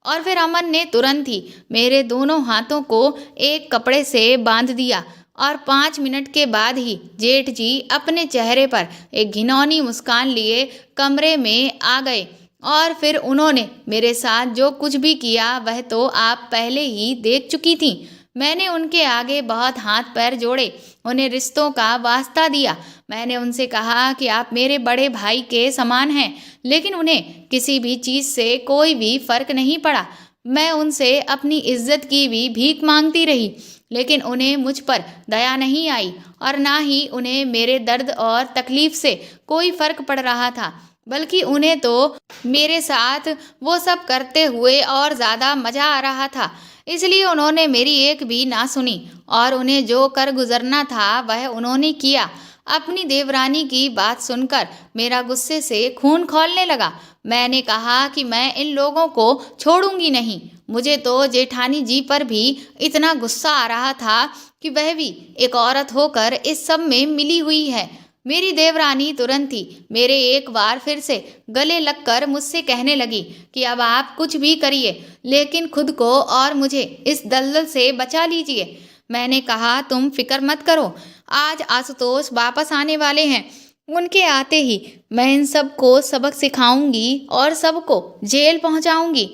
और फिर अमन ने तुरंत ही मेरे दोनों हाथों को एक कपड़े से बांध दिया और 5 मिनट के बाद ही जेठ जी अपने चेहरे पर एक घिनौनी मुस्कान लिए कमरे में आ गए। और फिर उन्होंने मेरे साथ जो कुछ भी किया वह तो आप पहले ही देख चुकी थी। मैंने उनके आगे बहुत हाथ पैर जोड़े, उन्हें रिश्तों का वास्ता दिया। मैंने उनसे कहा कि आप मेरे बड़े भाई के समान हैं, लेकिन उन्हें किसी भी चीज़ से कोई भी फर्क नहीं पड़ा। मैं उनसे अपनी इज्जत की भी भीख मांगती रही, लेकिन उन्हें मुझ पर दया नहीं आई और ना ही उन्हें मेरे दर्द और तकलीफ से कोई फर्क पड़ रहा था, बल्कि उन्हें तो मेरे साथ वो सब करते हुए और ज़्यादा मज़ा आ रहा था। इसलिए उन्होंने मेरी एक भी ना सुनी और उन्हें जो कर गुजरना था वह उन्होंने किया। अपनी देवरानी की बात सुनकर मेरा गुस्से से खून खौलने लगा। मैंने कहा कि मैं इन लोगों को छोड़ूंगी नहीं। मुझे तो जेठानी जी पर भी इतना गुस्सा आ रहा था कि वह भी एक औरत होकर इस सब में मिली हुई है। मेरी देवरानी तुरंत ही मेरे एक बार फिर से गले लगकर मुझसे कहने लगी कि अब आप कुछ भी करिए, लेकिन खुद को और मुझे इस दलदल से बचा लीजिए। मैंने कहा तुम फिक्र मत करो, आज आशुतोष वापस आने वाले हैं। उनके आते ही मैं इन सबको सबक सिखाऊंगी और सबको जेल पहुंचाऊंगी।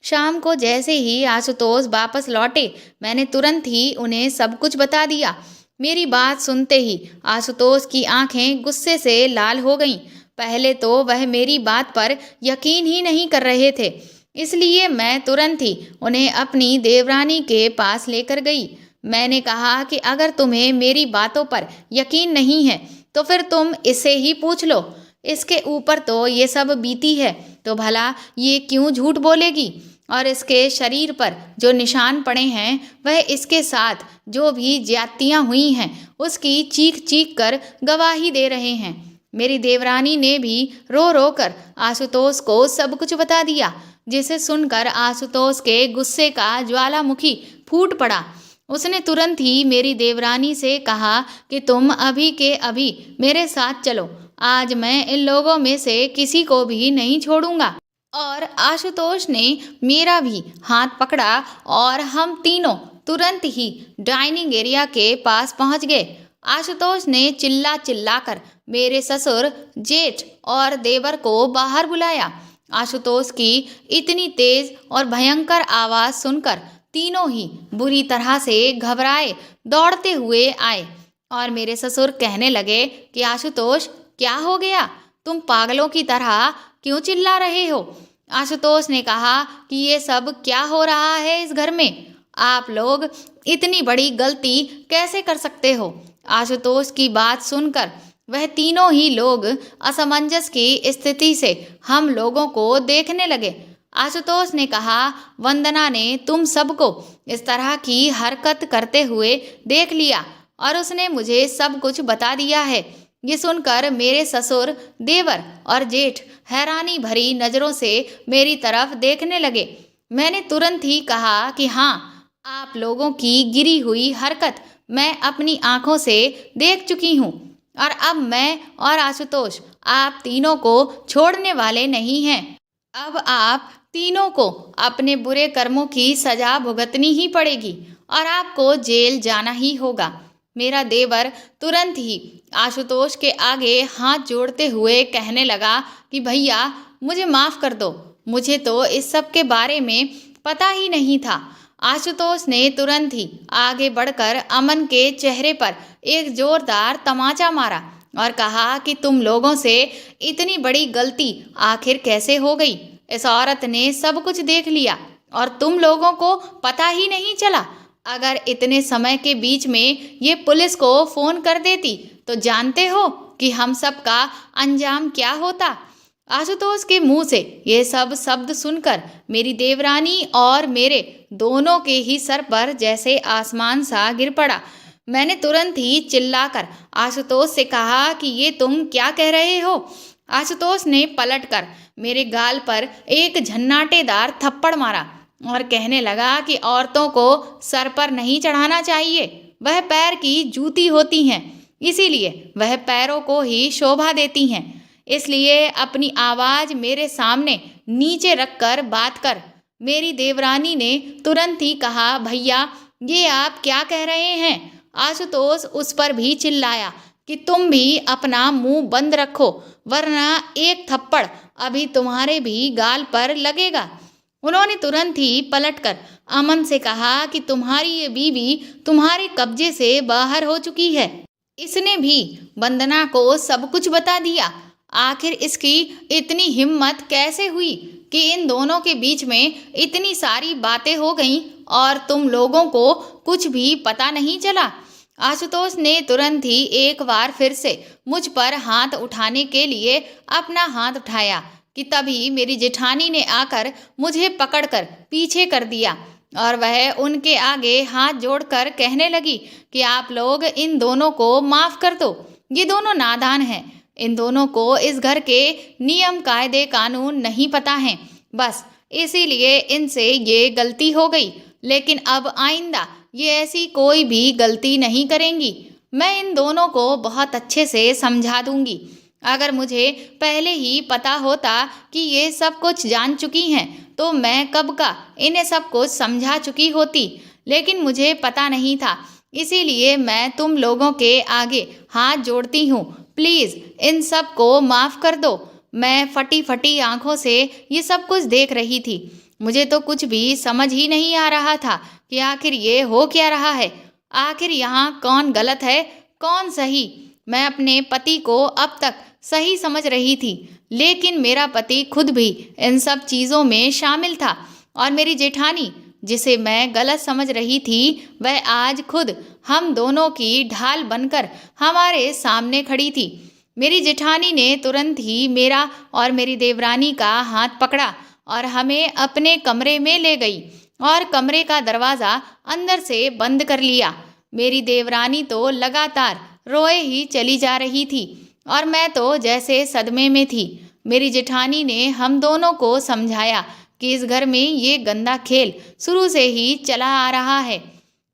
शाम को जैसे ही आशुतोष वापस लौटे, मैंने तुरंत ही उन्हें सब कुछ बता दिया। मेरी बात सुनते ही आशुतोष की आंखें गुस्से से लाल हो गईं। पहले तो वह मेरी बात पर यकीन ही नहीं कर रहे थे, इसलिए मैं तुरंत ही उन्हें अपनी देवरानी के पास लेकर गई। मैंने कहा कि अगर तुम्हें मेरी बातों पर यकीन नहीं है तो फिर तुम इसे ही पूछ लो। इसके ऊपर तो ये सब बीती है, तो भला ये क्यों झूठ बोलेगी? और इसके शरीर पर जो निशान पड़े हैं वह इसके साथ जो भी ज्यादतियाँ हुई हैं उसकी चीख चीख कर गवाही दे रहे हैं। मेरी देवरानी ने भी रो रो कर आशुतोष को सब कुछ बता दिया, जिसे सुनकर आशुतोष के गुस्से का ज्वालामुखी फूट पड़ा। उसने तुरंत ही मेरी देवरानी से कहा कि तुम अभी के अभी मेरे साथ चलो, आज मैं इन लोगों में से किसी को भी नहीं छोड़ूंगा। और आशुतोष ने मेरा भी हाथ पकड़ा और हम तीनों तुरंत ही डाइनिंग एरिया के पास पहुंच गए। आशुतोष ने चिल्ला चिल्ला कर मेरे ससुर, जेठ और देवर को बाहर बुलाया। आशुतोष की इतनी तेज और भयंकर आवाज़ सुनकर तीनों ही बुरी तरह से घबराए दौड़ते हुए आए और मेरे ससुर कहने लगे कि आशुतोष, क्या हो गया? तुम पागलों की तरह क्यों चिल्ला रहे हो? आशुतोष ने कहा कि ये सब क्या हो रहा है इस घर में? आप लोग इतनी बड़ी गलती कैसे कर सकते हो? आशुतोष की बात सुनकर वह तीनों ही लोग असमंजस की स्थिति से हम लोगों को देखने लगे। आशुतोष ने कहा, वंदना ने तुम सबको इस तरह की हरकत करते हुए देख लिया और उसने मुझे सब कुछ बता दिया है। ये सुनकर मेरे ससुर, देवर और जेठ हैरानी भरी नज़रों से मेरी तरफ देखने लगे। मैंने तुरंत ही कहा कि हाँ, आप लोगों की गिरी हुई हरकत मैं अपनी आंखों से देख चुकी हूँ और अब मैं और आशुतोष आप तीनों को छोड़ने वाले नहीं हैं। अब आप तीनों को अपने बुरे कर्मों की सजा भुगतनी ही पड़ेगी और आपको जेल जाना ही होगा। मेरा देवर तुरंत ही आशुतोष के आगे हाथ जोड़ते हुए कहने लगा कि भैया मुझे माफ़ कर दो, मुझे तो इस सब के बारे में पता ही नहीं था। आशुतोष ने तुरंत ही आगे बढ़कर अमन के चेहरे पर एक जोरदार तमाचा मारा और कहा कि तुम लोगों से इतनी बड़ी गलती आखिर कैसे हो गई? इस औरत ने सब कुछ देख लिया और तुम लोगों को पता ही नहीं चला। अगर इतने समय के बीच में ये पुलिस को फोन कर देती तो जानते हो कि हम सब का अंजाम क्या होता। आशुतोष के मुंह से ये सब शब्द सुनकर मेरी देवरानी और मेरे दोनों के ही सर पर जैसे आसमान सा गिर पड़ा। मैंने तुरंत ही चिल्लाकर आशुतोष से कहा कि ये तुम क्या कह रहे हो? आशुतोष ने पलटकर मेरे गाल पर एक झन्नाटेदार थप्पड़ मारा और कहने लगा कि औरतों को सर पर नहीं चढ़ाना चाहिए, वह पैर की जूती होती हैं, इसीलिए वह पैरों को ही शोभा देती हैं। इसलिए अपनी आवाज़ मेरे सामने नीचे रखकर बात कर। मेरी देवरानी ने तुरंत ही कहा, भैया ये आप क्या कह रहे हैं? आशुतोष उस पर भी चिल्लाया कि तुम भी अपना मुंह बंद रखो, वरना एक थप्पड़ अभी तुम्हारे भी गाल पर लगेगा। उन्होंने तुरंत ही पलटकर अमन से कहा कि तुम्हारी ये बीवी तुम्हारे कब्जे से बाहर हो चुकी है। इसने भी वंदना को सब कुछ बता दिया। आखिर इसकी इतनी हिम्मत कैसे हुई कि इन दोनों के बीच में इतनी सारी बातें हो गईं और तुम लोगों को कुछ भी पता नहीं चला। आशुतोष ने तुरंत ही एक बार फिर से मुझ पर हाथ उठाने के लिए अपना हाथ उठाया कि तभी मेरी जेठानी ने आकर मुझे पकड़कर पीछे कर दिया और वह उनके आगे हाथ जोड़कर कहने लगी कि आप लोग इन दोनों को माफ़ कर दो, ये दोनों नादान हैं, इन दोनों को इस घर के नियम कायदे कानून नहीं पता हैं, बस इसीलिए इनसे ये गलती हो गई, लेकिन अब आइंदा ये ऐसी कोई भी गलती नहीं करेंगी। मैं इन दोनों को बहुत अच्छे से समझा दूंगी। अगर मुझे पहले ही पता होता कि ये सब कुछ जान चुकी हैं तो मैं कब का इन्हें सब कुछ समझा चुकी होती, लेकिन मुझे पता नहीं था, इसीलिए मैं तुम लोगों के आगे हाथ जोड़ती हूँ, प्लीज़ इन सब को माफ़ कर दो। मैं फटी फटी आंखों से ये सब कुछ देख रही थी। मुझे तो कुछ भी समझ ही नहीं आ रहा था कि आखिर ये हो क्या रहा है, आखिर यहाँ कौन गलत है कौन सही। मैं अपने पति को अब तक सही समझ रही थी, लेकिन मेरा पति खुद भी इन सब चीज़ों में शामिल था और मेरी जेठानी जिसे मैं गलत समझ रही थी वह आज खुद हम दोनों की ढाल बनकर हमारे सामने खड़ी थी। मेरी जेठानी ने तुरंत ही मेरा और मेरी देवरानी का हाथ पकड़ा और हमें अपने कमरे में ले गई और कमरे का दरवाज़ा अंदर से बंद कर लिया। मेरी देवरानी तो लगातार रोए ही चली जा रही थी और मैं तो जैसे सदमे में थी। मेरी जेठानी ने हम दोनों को समझाया कि इस घर में ये गंदा खेल शुरू से ही चला आ रहा है।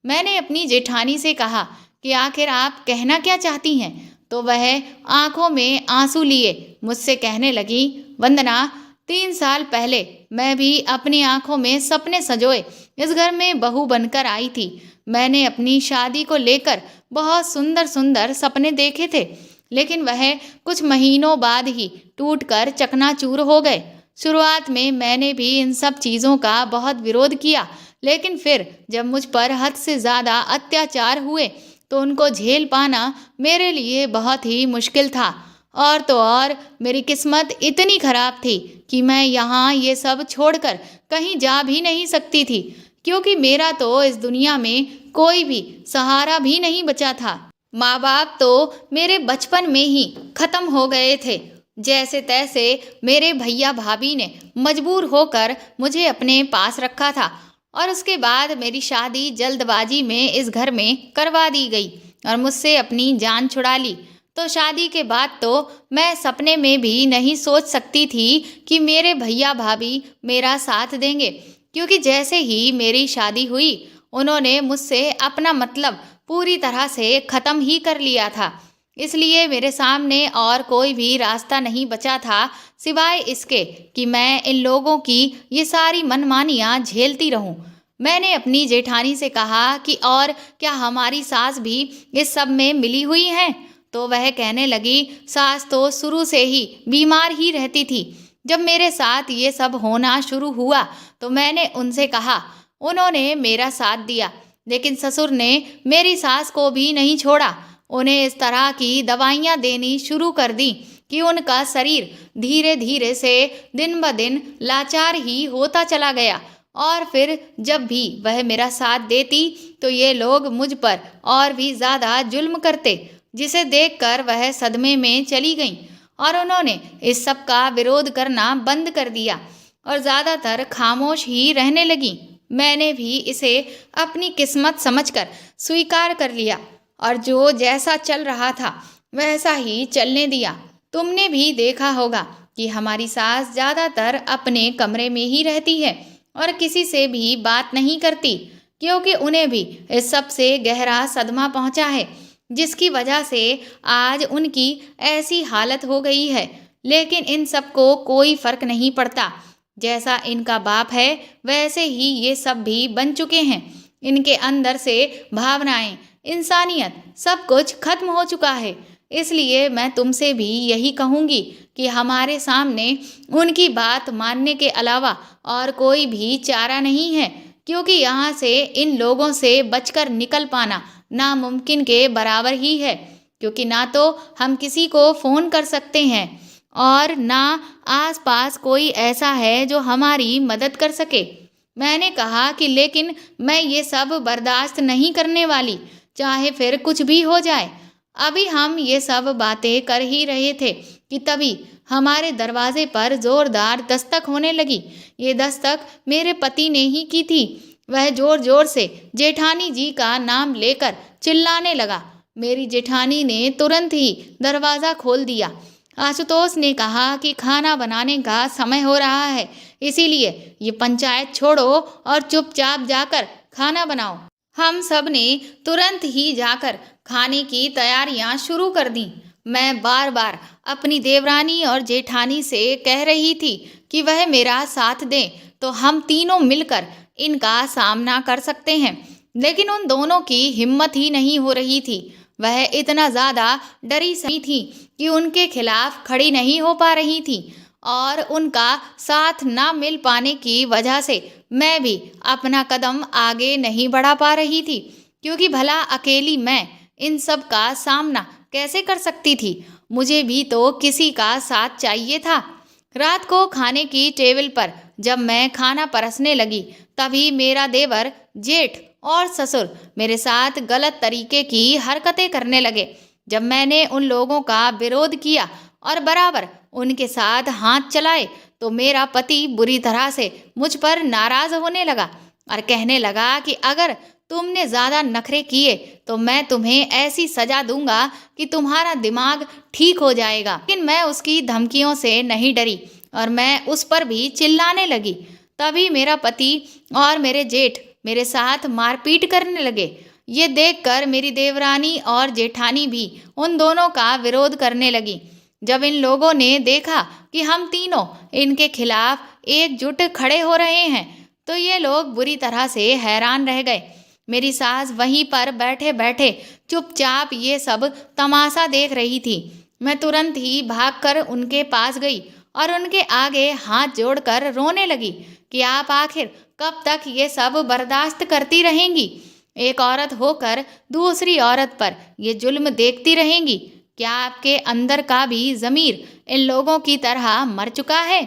मैंने अपनी जेठानी से कहा कि आखिर आप कहना क्या चाहती हैं, तो वह आंखों में आंसू लिए मुझसे कहने लगी, वंदना 3 साल पहले मैं भी अपनी आंखों में सपने संजोए इस घर में बहू बनकर आई थी। मैंने अपनी शादी को लेकर बहुत सुंदर सुंदर सपने देखे थे, लेकिन वह कुछ महीनों बाद ही टूटकर चकनाचूर हो गए। शुरुआत में मैंने भी इन सब चीज़ों का बहुत विरोध किया, लेकिन फिर जब मुझ पर हद से ज़्यादा अत्याचार हुए तो उनको झेल पाना मेरे लिए बहुत ही मुश्किल था। और तो और मेरी किस्मत इतनी ख़राब थी कि मैं यहाँ ये सब छोड़कर कहीं जा भी नहीं सकती थी, क्योंकि मेरा तो इस दुनिया में कोई भी सहारा भी नहीं बचा था। माँ बाप तो मेरे बचपन में ही ख़त्म हो गए थे। जैसे तैसे मेरे भैया भाभी ने मजबूर होकर मुझे अपने पास रखा था और उसके बाद मेरी शादी जल्दबाजी में इस घर में करवा दी गई और मुझसे अपनी जान छुड़ा ली। तो शादी के बाद तो मैं सपने में भी नहीं सोच सकती थी कि मेरे भैया भाभी मेरा साथ देंगे, क्योंकि जैसे ही मेरी शादी हुई उन्होंने मुझसे अपना मतलब पूरी तरह से ख़त्म ही कर लिया था। इसलिए मेरे सामने और कोई भी रास्ता नहीं बचा था सिवाय इसके कि मैं इन लोगों की ये सारी मनमानियाँ झेलती रहूं। मैंने अपनी जेठानी से कहा कि और क्या हमारी सास भी इस सब में मिली हुई हैं? तो वह कहने लगी, सास तो शुरू से ही बीमार ही रहती थी। जब मेरे साथ ये सब होना शुरू हुआ तो मैंने उनसे कहा, उन्होंने मेरा साथ दिया, लेकिन ससुर ने मेरी सास को भी नहीं छोड़ा। उन्हें इस तरह की दवाइयाँ देनी शुरू कर दी कि उनका शरीर धीरे धीरे से दिन ब दिन लाचार ही होता चला गया। और फिर जब भी वह मेरा साथ देती तो ये लोग मुझ पर और भी ज़्यादा जुल्म करते, जिसे देखकर वह सदमे में चली गईं और उन्होंने इस सब का विरोध करना बंद कर दिया और ज़्यादातर खामोश ही रहने लगीं। मैंने भी इसे अपनी किस्मत समझकर स्वीकार कर लिया और जो जैसा चल रहा था वैसा ही चलने दिया। तुमने भी देखा होगा कि हमारी सास ज़्यादातर अपने कमरे में ही रहती है और किसी से भी बात नहीं करती, क्योंकि उन्हें भी इस सब से गहरा सदमा पहुंचा है, जिसकी वजह से आज उनकी ऐसी हालत हो गई है। लेकिन इन सबको कोई फर्क नहीं पड़ता। जैसा इनका बाप है वैसे ही ये सब भी बन चुके हैं। इनके अंदर से भावनाएं, इंसानियत सब कुछ खत्म हो चुका है। इसलिए मैं तुमसे भी यही कहूँगी कि हमारे सामने उनकी बात मानने के अलावा और कोई भी चारा नहीं है, क्योंकि यहाँ से इन लोगों से बचकर निकल पाना नामुमकिन के बराबर ही है। क्योंकि ना तो हम किसी को फ़ोन कर सकते हैं और ना आसपास कोई ऐसा है जो हमारी मदद कर सके। मैंने कहा कि लेकिन मैं ये सब बर्दाश्त नहीं करने वाली, चाहे फिर कुछ भी हो जाए। अभी हम ये सब बातें कर ही रहे थे कि तभी हमारे दरवाजे पर जोरदार दस्तक होने लगी। ये दस्तक मेरे पति ने ही की थी। वह जोर जोर से जेठानी जी का नाम लेकर चिल्लाने लगा। मेरी जेठानी ने तुरंत ही दरवाज़ा खोल दिया। आशुतोष ने कहा कि खाना बनाने का समय हो रहा है, इसीलिए ये पंचायत छोड़ो और चुपचाप जाकर खाना बनाओ। हम सब ने तुरंत ही जाकर खाने की तैयारियां शुरू कर दी। मैं बार बार अपनी देवरानी और जेठानी से कह रही थी कि वह मेरा साथ दें तो हम तीनों मिलकर इनका सामना कर सकते हैं, लेकिन उन दोनों की हिम्मत ही नहीं हो रही थी। वह इतना ज़्यादा डरी सही थी कि उनके खिलाफ खड़ी नहीं हो पा रही थी और उनका साथ ना मिल पाने की वजह से मैं भी अपना कदम आगे नहीं बढ़ा पा रही थी, क्योंकि भला अकेली मैं इन सब का सामना कैसे कर सकती थी। मुझे भी तो किसी का साथ चाहिए था। रात को खाने की टेबल पर जब मैं खाना परसने लगी तभी मेरा देवर, जेठ और ससुर मेरे साथ गलत तरीके की हरकतें करने लगे। जब मैंने उन लोगों का विरोध किया और बराबर उनके साथ हाथ चलाए तो मेरा पति बुरी तरह से मुझ पर नाराज़ होने लगा और कहने लगा कि अगर तुमने ज़्यादा नखरे किए तो मैं तुम्हें ऐसी सज़ा दूंगा कि तुम्हारा दिमाग ठीक हो जाएगा। लेकिन मैं उसकी धमकियों से नहीं डरी और मैं उस पर भी चिल्लाने लगी। तभी मेरा पति और मेरे जेठ मेरे साथ मारपीट करने लगे। ये देखकर मेरी देवरानी और जेठानी भी उन दोनों का विरोध करने लगी। जब इन लोगों ने देखा कि हम तीनों इनके खिलाफ एकजुट खड़े हो रहे हैं तो ये लोग बुरी तरह से हैरान रह गए। मेरी सास वहीं पर बैठे बैठे चुपचाप ये सब तमाशा देख रही थी। मैं तुरंत ही भागकर उनके पास गई और उनके आगे हाथ जोड़कर रोने लगी कि आप आखिर कब तक ये सब बर्दाश्त करती रहेंगी? एक औरत होकर दूसरी औरत पर ये जुल्म देखती रहेंगी? क्या आपके अंदर का भी ज़मीर इन लोगों की तरह मर चुका है?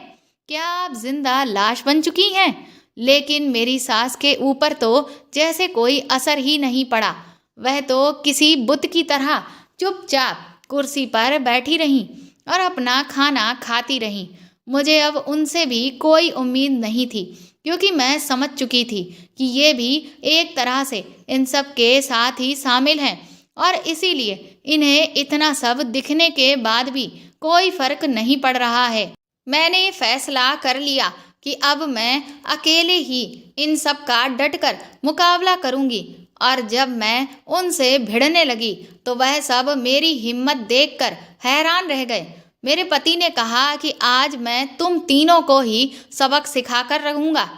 क्या आप जिंदा लाश बन चुकी हैं? लेकिन मेरी सास के ऊपर तो जैसे कोई असर ही नहीं पड़ा। वह तो किसी बुत की तरह चुपचाप कुर्सी पर बैठी रहीं और अपना खाना खाती रहीं। मुझे अब उनसे भी कोई उम्मीद नहीं थी, क्योंकि मैं समझ चुकी थी कि ये भी एक तरह से इन सब के साथ ही शामिल हैं और इसीलिए इन्हें इतना सब दिखने के बाद भी कोई फर्क नहीं पड़ रहा है। मैंने फैसला कर लिया कि अब मैं अकेले ही इन सब का डटकर मुकाबला करूंगी। और जब मैं उनसे भिड़ने लगी तो वह सब मेरी हिम्मत देखकर हैरान रह गए। मेरे पति ने कहा कि आज मैं तुम तीनों को ही सबक सिखाकर रहूँगा।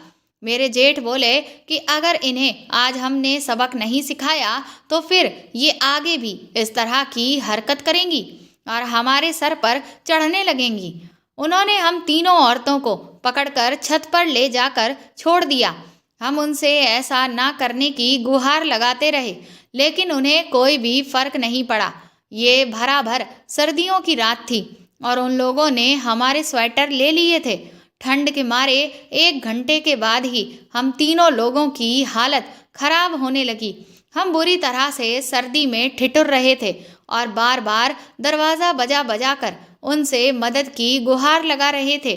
मेरे जेठ बोले कि अगर इन्हें आज हमने सबक नहीं सिखाया तो फिर ये आगे भी इस तरह की हरकत करेंगी और हमारे सर पर चढ़ने लगेंगी। उन्होंने हम तीनों औरतों को पकड़कर छत पर ले जाकर छोड़ दिया। हम उनसे ऐसा ना करने की गुहार लगाते रहे, लेकिन उन्हें कोई भी फर्क नहीं पड़ा। ये भराभर सर्दियों की रात थी और उन लोगों ने हमारे स्वेटर ले लिए थे। ठंड के मारे 1 घंटे के बाद ही हम तीनों लोगों की हालत खराब होने लगी। हम बुरी तरह से सर्दी में ठिठुर रहे थे और बार बार दरवाज़ा बजा बजा कर उनसे मदद की गुहार लगा रहे थे,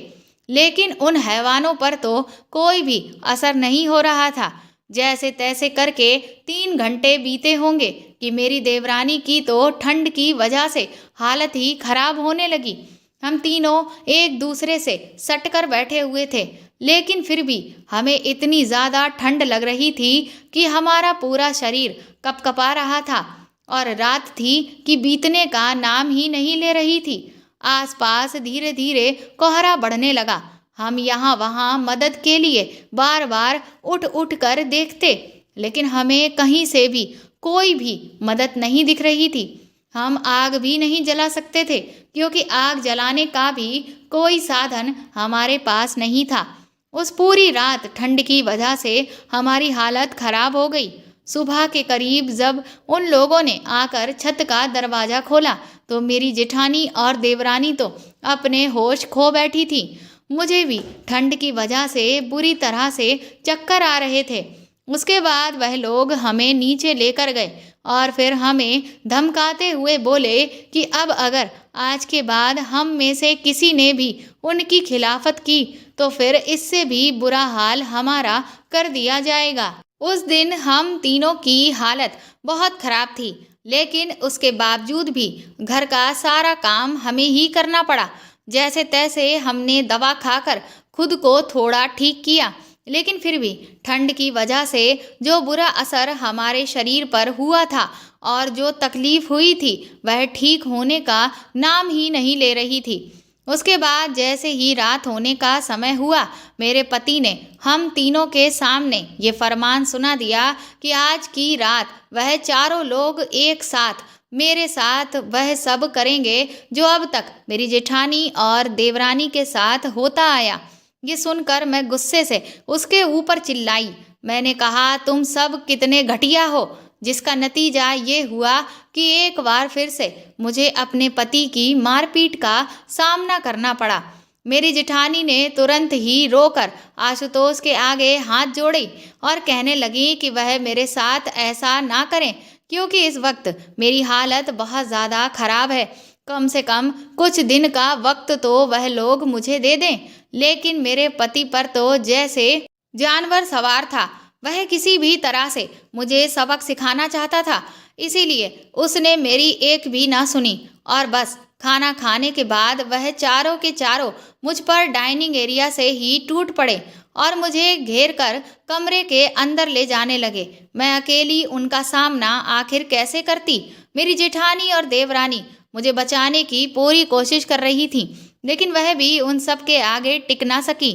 लेकिन उन हैवानों पर तो कोई भी असर नहीं हो रहा था। जैसे तैसे करके 3 घंटे बीते होंगे कि मेरी देवरानी की तो ठंड की वजह से हालत ही खराब होने लगी। हम तीनों एक दूसरे से सटकर बैठे हुए थे, लेकिन फिर भी हमें इतनी ज़्यादा ठंड लग रही थी कि हमारा पूरा शरीर कपकपा रहा था और रात थी कि बीतने का नाम ही नहीं ले रही थी। आसपास धीरे धीरे कोहरा बढ़ने लगा। हम यहाँ वहाँ मदद के लिए बार बार उठ उठ कर देखते, लेकिन हमें कहीं से भी कोई भी मदद नहीं दिख रही थी। हम आग भी नहीं जला सकते थे, क्योंकि आग जलाने का भी कोई साधन हमारे पास नहीं था। उस पूरी रात ठंड की वजह से हमारी हालत खराब हो गई। सुबह के करीब जब उन लोगों ने आकर छत का दरवाज़ा खोला तो मेरी जेठानी और देवरानी तो अपने होश खो बैठी थी। मुझे भी ठंड की वजह से बुरी तरह से चक्कर आ रहे थे। उसके बाद वह लोग हमें नीचे लेकर गए और फिर हमें धमकाते हुए बोले कि अब अगर आज के बाद हम में से किसी ने भी उनकी खिलाफत की तो फिर इससे भी बुरा हाल हमारा कर दिया जाएगा। उस दिन हम तीनों की हालत बहुत खराब थी, लेकिन उसके बावजूद भी घर का सारा काम हमें ही करना पड़ा। जैसे तैसे हमने दवा खाकर खुद को थोड़ा ठीक किया, लेकिन फिर भी ठंड की वजह से जो बुरा असर हमारे शरीर पर हुआ था और जो तकलीफ हुई थी वह ठीक होने का नाम ही नहीं ले रही थी। उसके बाद जैसे ही रात होने का समय हुआ, मेरे पति ने हम तीनों के सामने ये फरमान सुना दिया कि आज की रात वह चारों लोग एक साथ मेरे साथ वह सब करेंगे जो अब तक मेरी जेठानी और देवरानी के साथ होता आया। ये सुनकर मैं गुस्से से उसके ऊपर चिल्लाई। मैंने कहा, तुम सब कितने घटिया हो, जिसका नतीजा ये हुआ कि एक बार फिर से मुझे अपने पति की मारपीट का सामना करना पड़ा। मेरी जेठानी ने तुरंत ही रोकर आशुतोष के आगे हाथ जोड़े और कहने लगी कि वह मेरे साथ ऐसा ना करें, क्योंकि इस वक्त मेरी हालत बहुत ज़्यादा खराब है। कम से कम कुछ दिन का वक्त तो वह लोग मुझे दे दें। लेकिन मेरे पति पर तो जैसे जानवर सवार था। वह किसी भी तरह से मुझे सबक सिखाना चाहता था, इसीलिए उसने मेरी एक भी ना सुनी और बस खाना खाने के बाद वह चारों के चारों मुझ पर डाइनिंग एरिया से ही टूट पड़े और मुझे घेर कर कमरे के अंदर ले जाने लगे। मैं अकेली उनका सामना आखिर कैसे करती। मेरी जेठानी और देवरानी मुझे बचाने की पूरी कोशिश कर रही थी, लेकिन वह भी उन सब के आगे टिक ना सकी।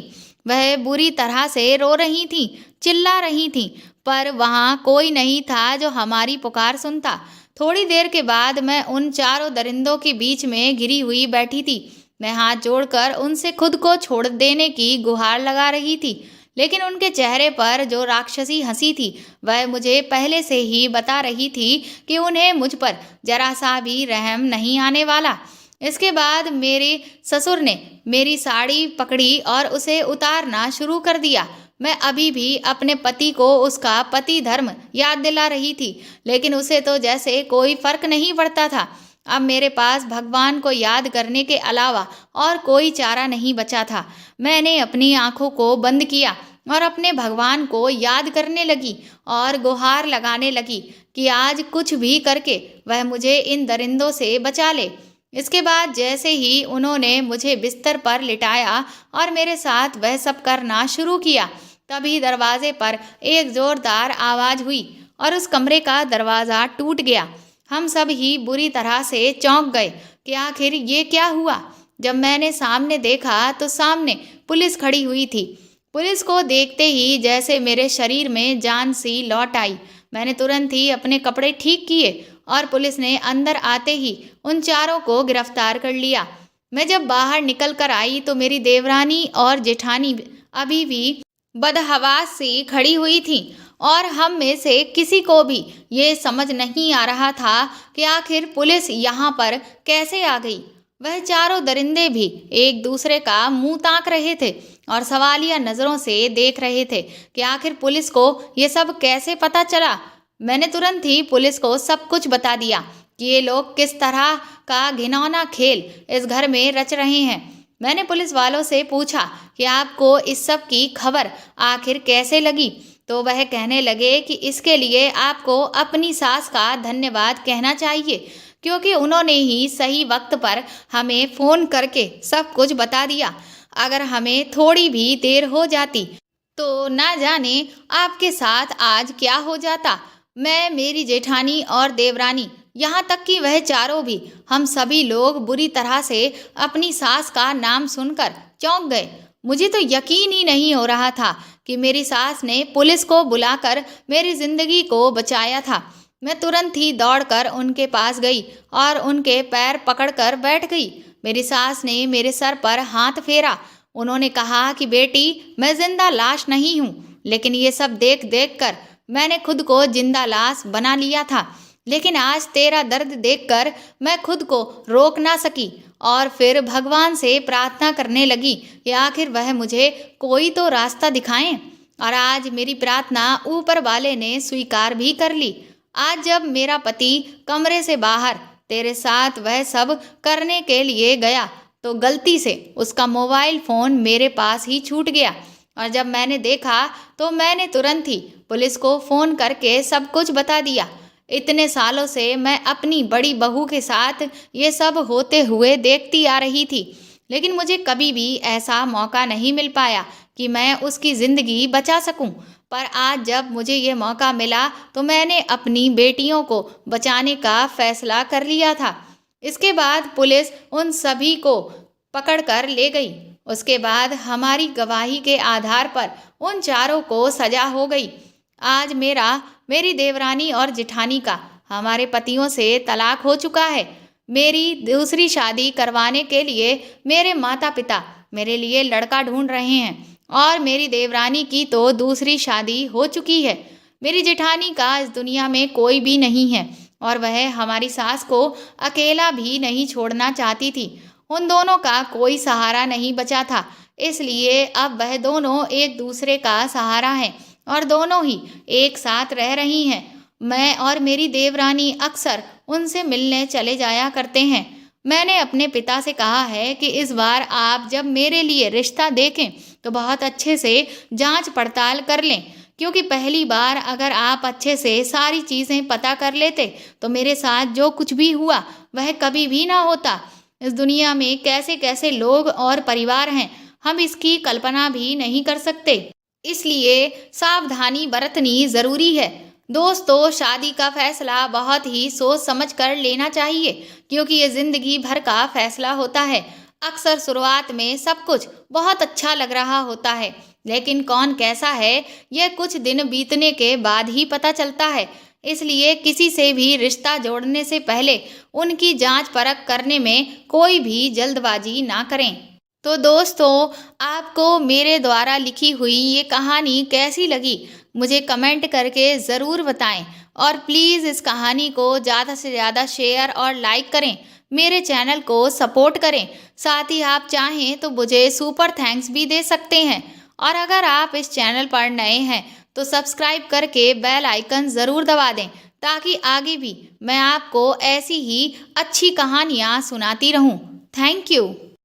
वह बुरी तरह से रो रही थी, चिल्ला रही थी, पर वहाँ कोई नहीं था जो हमारी पुकार सुनता। थोड़ी देर के बाद मैं उन चारों दरिंदों के बीच में घिरी हुई बैठी थी। मैं हाथ जोड़कर उनसे खुद को छोड़ देने की गुहार लगा रही थी, लेकिन उनके चेहरे पर जो राक्षसी हंसी थी वह मुझे पहले से ही बता रही थी कि उन्हें मुझ पर जरा सा भी रहम नहीं आने वाला। इसके बाद मेरे ससुर ने मेरी साड़ी पकड़ी और उसे उतारना शुरू कर दिया। मैं अभी भी अपने पति को उसका पति धर्म याद दिला रही थी, लेकिन उसे तो जैसे कोई फर्क नहीं पड़ता था। अब मेरे पास भगवान को याद करने के अलावा और कोई चारा नहीं बचा था। मैंने अपनी आंखों को बंद किया और अपने भगवान को याद करने लगी और गुहार लगाने लगी कि आज कुछ भी करके वह मुझे इन दरिंदों से बचा ले। इसके बाद जैसे ही उन्होंने मुझे बिस्तर पर लिटाया और मेरे साथ वह सब करना शुरू किया, तभी दरवाजे पर एक जोरदार आवाज़ हुई और उस कमरे का दरवाज़ा टूट गया। हम सब ही बुरी तरह से चौंक गए कि आखिर ये क्या हुआ। जब मैंने सामने देखा तो सामने पुलिस खड़ी हुई थी। पुलिस को देखते ही जैसे मेरे शरीर में जान सी लौट आई। मैंने तुरंत ही अपने कपड़े ठीक किए और पुलिस ने अंदर आते ही उन चारों को गिरफ्तार कर लिया। मैं जब बाहर निकल कर आई तो मेरी देवरानी और जेठानी अभी भी बदहवास सी खड़ी हुई थी और हम में से किसी को भी ये समझ नहीं आ रहा था कि आखिर पुलिस यहाँ पर कैसे आ गई। वह चारों दरिंदे भी एक दूसरे का मुंह ताक रहे थे और सवालिया नज़रों से देख रहे थे कि आखिर पुलिस को ये सब कैसे पता चला। मैंने तुरंत ही पुलिस को सब कुछ बता दिया कि ये लोग किस तरह का घिनौना खेल इस घर में रच रहे हैं। मैंने पुलिस वालों से पूछा कि आपको इस सब की खबर आखिर कैसे लगी, तो वह कहने लगे कि इसके लिए आपको अपनी सास का धन्यवाद कहना चाहिए, क्योंकि उन्होंने ही सही वक्त पर हमें फ़ोन करके सब कुछ बता दिया। अगर हमें थोड़ी भी देर हो जाती तो ना जाने आपके साथ आज क्या हो जाता। मैं, मेरी जेठानी और देवरानी, यहाँ तक कि वह चारों भी, हम सभी लोग बुरी तरह से अपनी सास का नाम सुनकर चौंक गए। मुझे तो यकीन ही नहीं हो रहा था कि मेरी सास ने पुलिस को बुलाकर मेरी जिंदगी को बचाया था। मैं तुरंत ही दौड़कर उनके पास गई और उनके पैर पकड़कर बैठ गई। मेरी सास ने मेरे सर पर हाथ फेरा। उन्होंने कहा कि बेटी, मैं जिंदा लाश नहीं हूँ, लेकिन ये सब देख देख कर मैंने खुद को जिंदा लाश बना लिया था। लेकिन आज तेरा दर्द देखकर मैं खुद को रोक ना सकी और फिर भगवान से प्रार्थना करने लगी कि आखिर वह मुझे कोई तो रास्ता दिखाएं। और आज मेरी प्रार्थना ऊपर वाले ने स्वीकार भी कर ली। आज जब मेरा पति कमरे से बाहर तेरे साथ वह सब करने के लिए गया तो गलती से उसका मोबाइल फ़ोन मेरे पास ही छूट गया, और जब मैंने देखा तो मैंने तुरंत ही पुलिस को फ़ोन करके सब कुछ बता दिया। इतने सालों से मैं अपनी बड़ी बहू के साथ ये सब होते हुए देखती आ रही थी, लेकिन मुझे कभी भी ऐसा मौका नहीं मिल पाया कि मैं उसकी ज़िंदगी बचा सकूं। पर आज जब मुझे ये मौका मिला तो मैंने अपनी बेटियों को बचाने का फैसला कर लिया था। इसके बाद पुलिस उन सभी को पकड़ कर ले गई। उसके बाद हमारी गवाही के आधार पर उन चारों को सजा हो गई। आज मेरी देवरानी और जेठानी का हमारे पतियों से तलाक हो चुका है। मेरी दूसरी शादी करवाने के लिए मेरे माता पिता मेरे लिए लड़का ढूंढ रहे हैं और मेरी देवरानी की तो दूसरी शादी हो चुकी है। मेरी जेठानी का इस दुनिया में कोई भी नहीं है और वह हमारी सास को अकेला भी नहीं छोड़ना चाहती थी। उन दोनों का कोई सहारा नहीं बचा था, इसलिए अब वह दोनों एक दूसरे का सहारा हैं और दोनों ही एक साथ रह रही हैं। मैं और मेरी देवरानी अक्सर उनसे मिलने चले जाया करते हैं। मैंने अपने पिता से कहा है कि इस बार आप जब मेरे लिए रिश्ता देखें तो बहुत अच्छे से जांच पड़ताल कर लें, क्योंकि पहली बार अगर आप अच्छे से सारी चीज़ें पता कर लेते तो मेरे साथ जो कुछ भी हुआ वह कभी भी ना होता। इस दुनिया में कैसे कैसे लोग और परिवार हैं, हम इसकी कल्पना भी नहीं कर सकते। इसलिए सावधानी बरतनी ज़रूरी है। दोस्तों, शादी का फैसला बहुत ही सोच समझ कर लेना चाहिए, क्योंकि ये ज़िंदगी भर का फैसला होता है। अक्सर शुरुआत में सब कुछ बहुत अच्छा लग रहा होता है, लेकिन कौन कैसा है यह कुछ दिन बीतने के बाद ही पता चलता है। इसलिए किसी से भी रिश्ता जोड़ने से पहले उनकी जांच परख करने में कोई भी जल्दबाजी ना करें। तो दोस्तों, आपको मेरे द्वारा लिखी हुई ये कहानी कैसी लगी मुझे कमेंट करके ज़रूर बताएं और प्लीज़ इस कहानी को ज़्यादा से ज़्यादा शेयर और लाइक करें, मेरे चैनल को सपोर्ट करें। साथ ही आप चाहें तो मुझे सुपर थैंक्स भी दे सकते हैं। और अगर आप इस चैनल पर नए हैं तो सब्सक्राइब करके बेल आइकन ज़रूर दबा दें, ताकि आगे भी मैं आपको ऐसी ही अच्छी कहानियाँ सुनाती रहूँ। Thank you.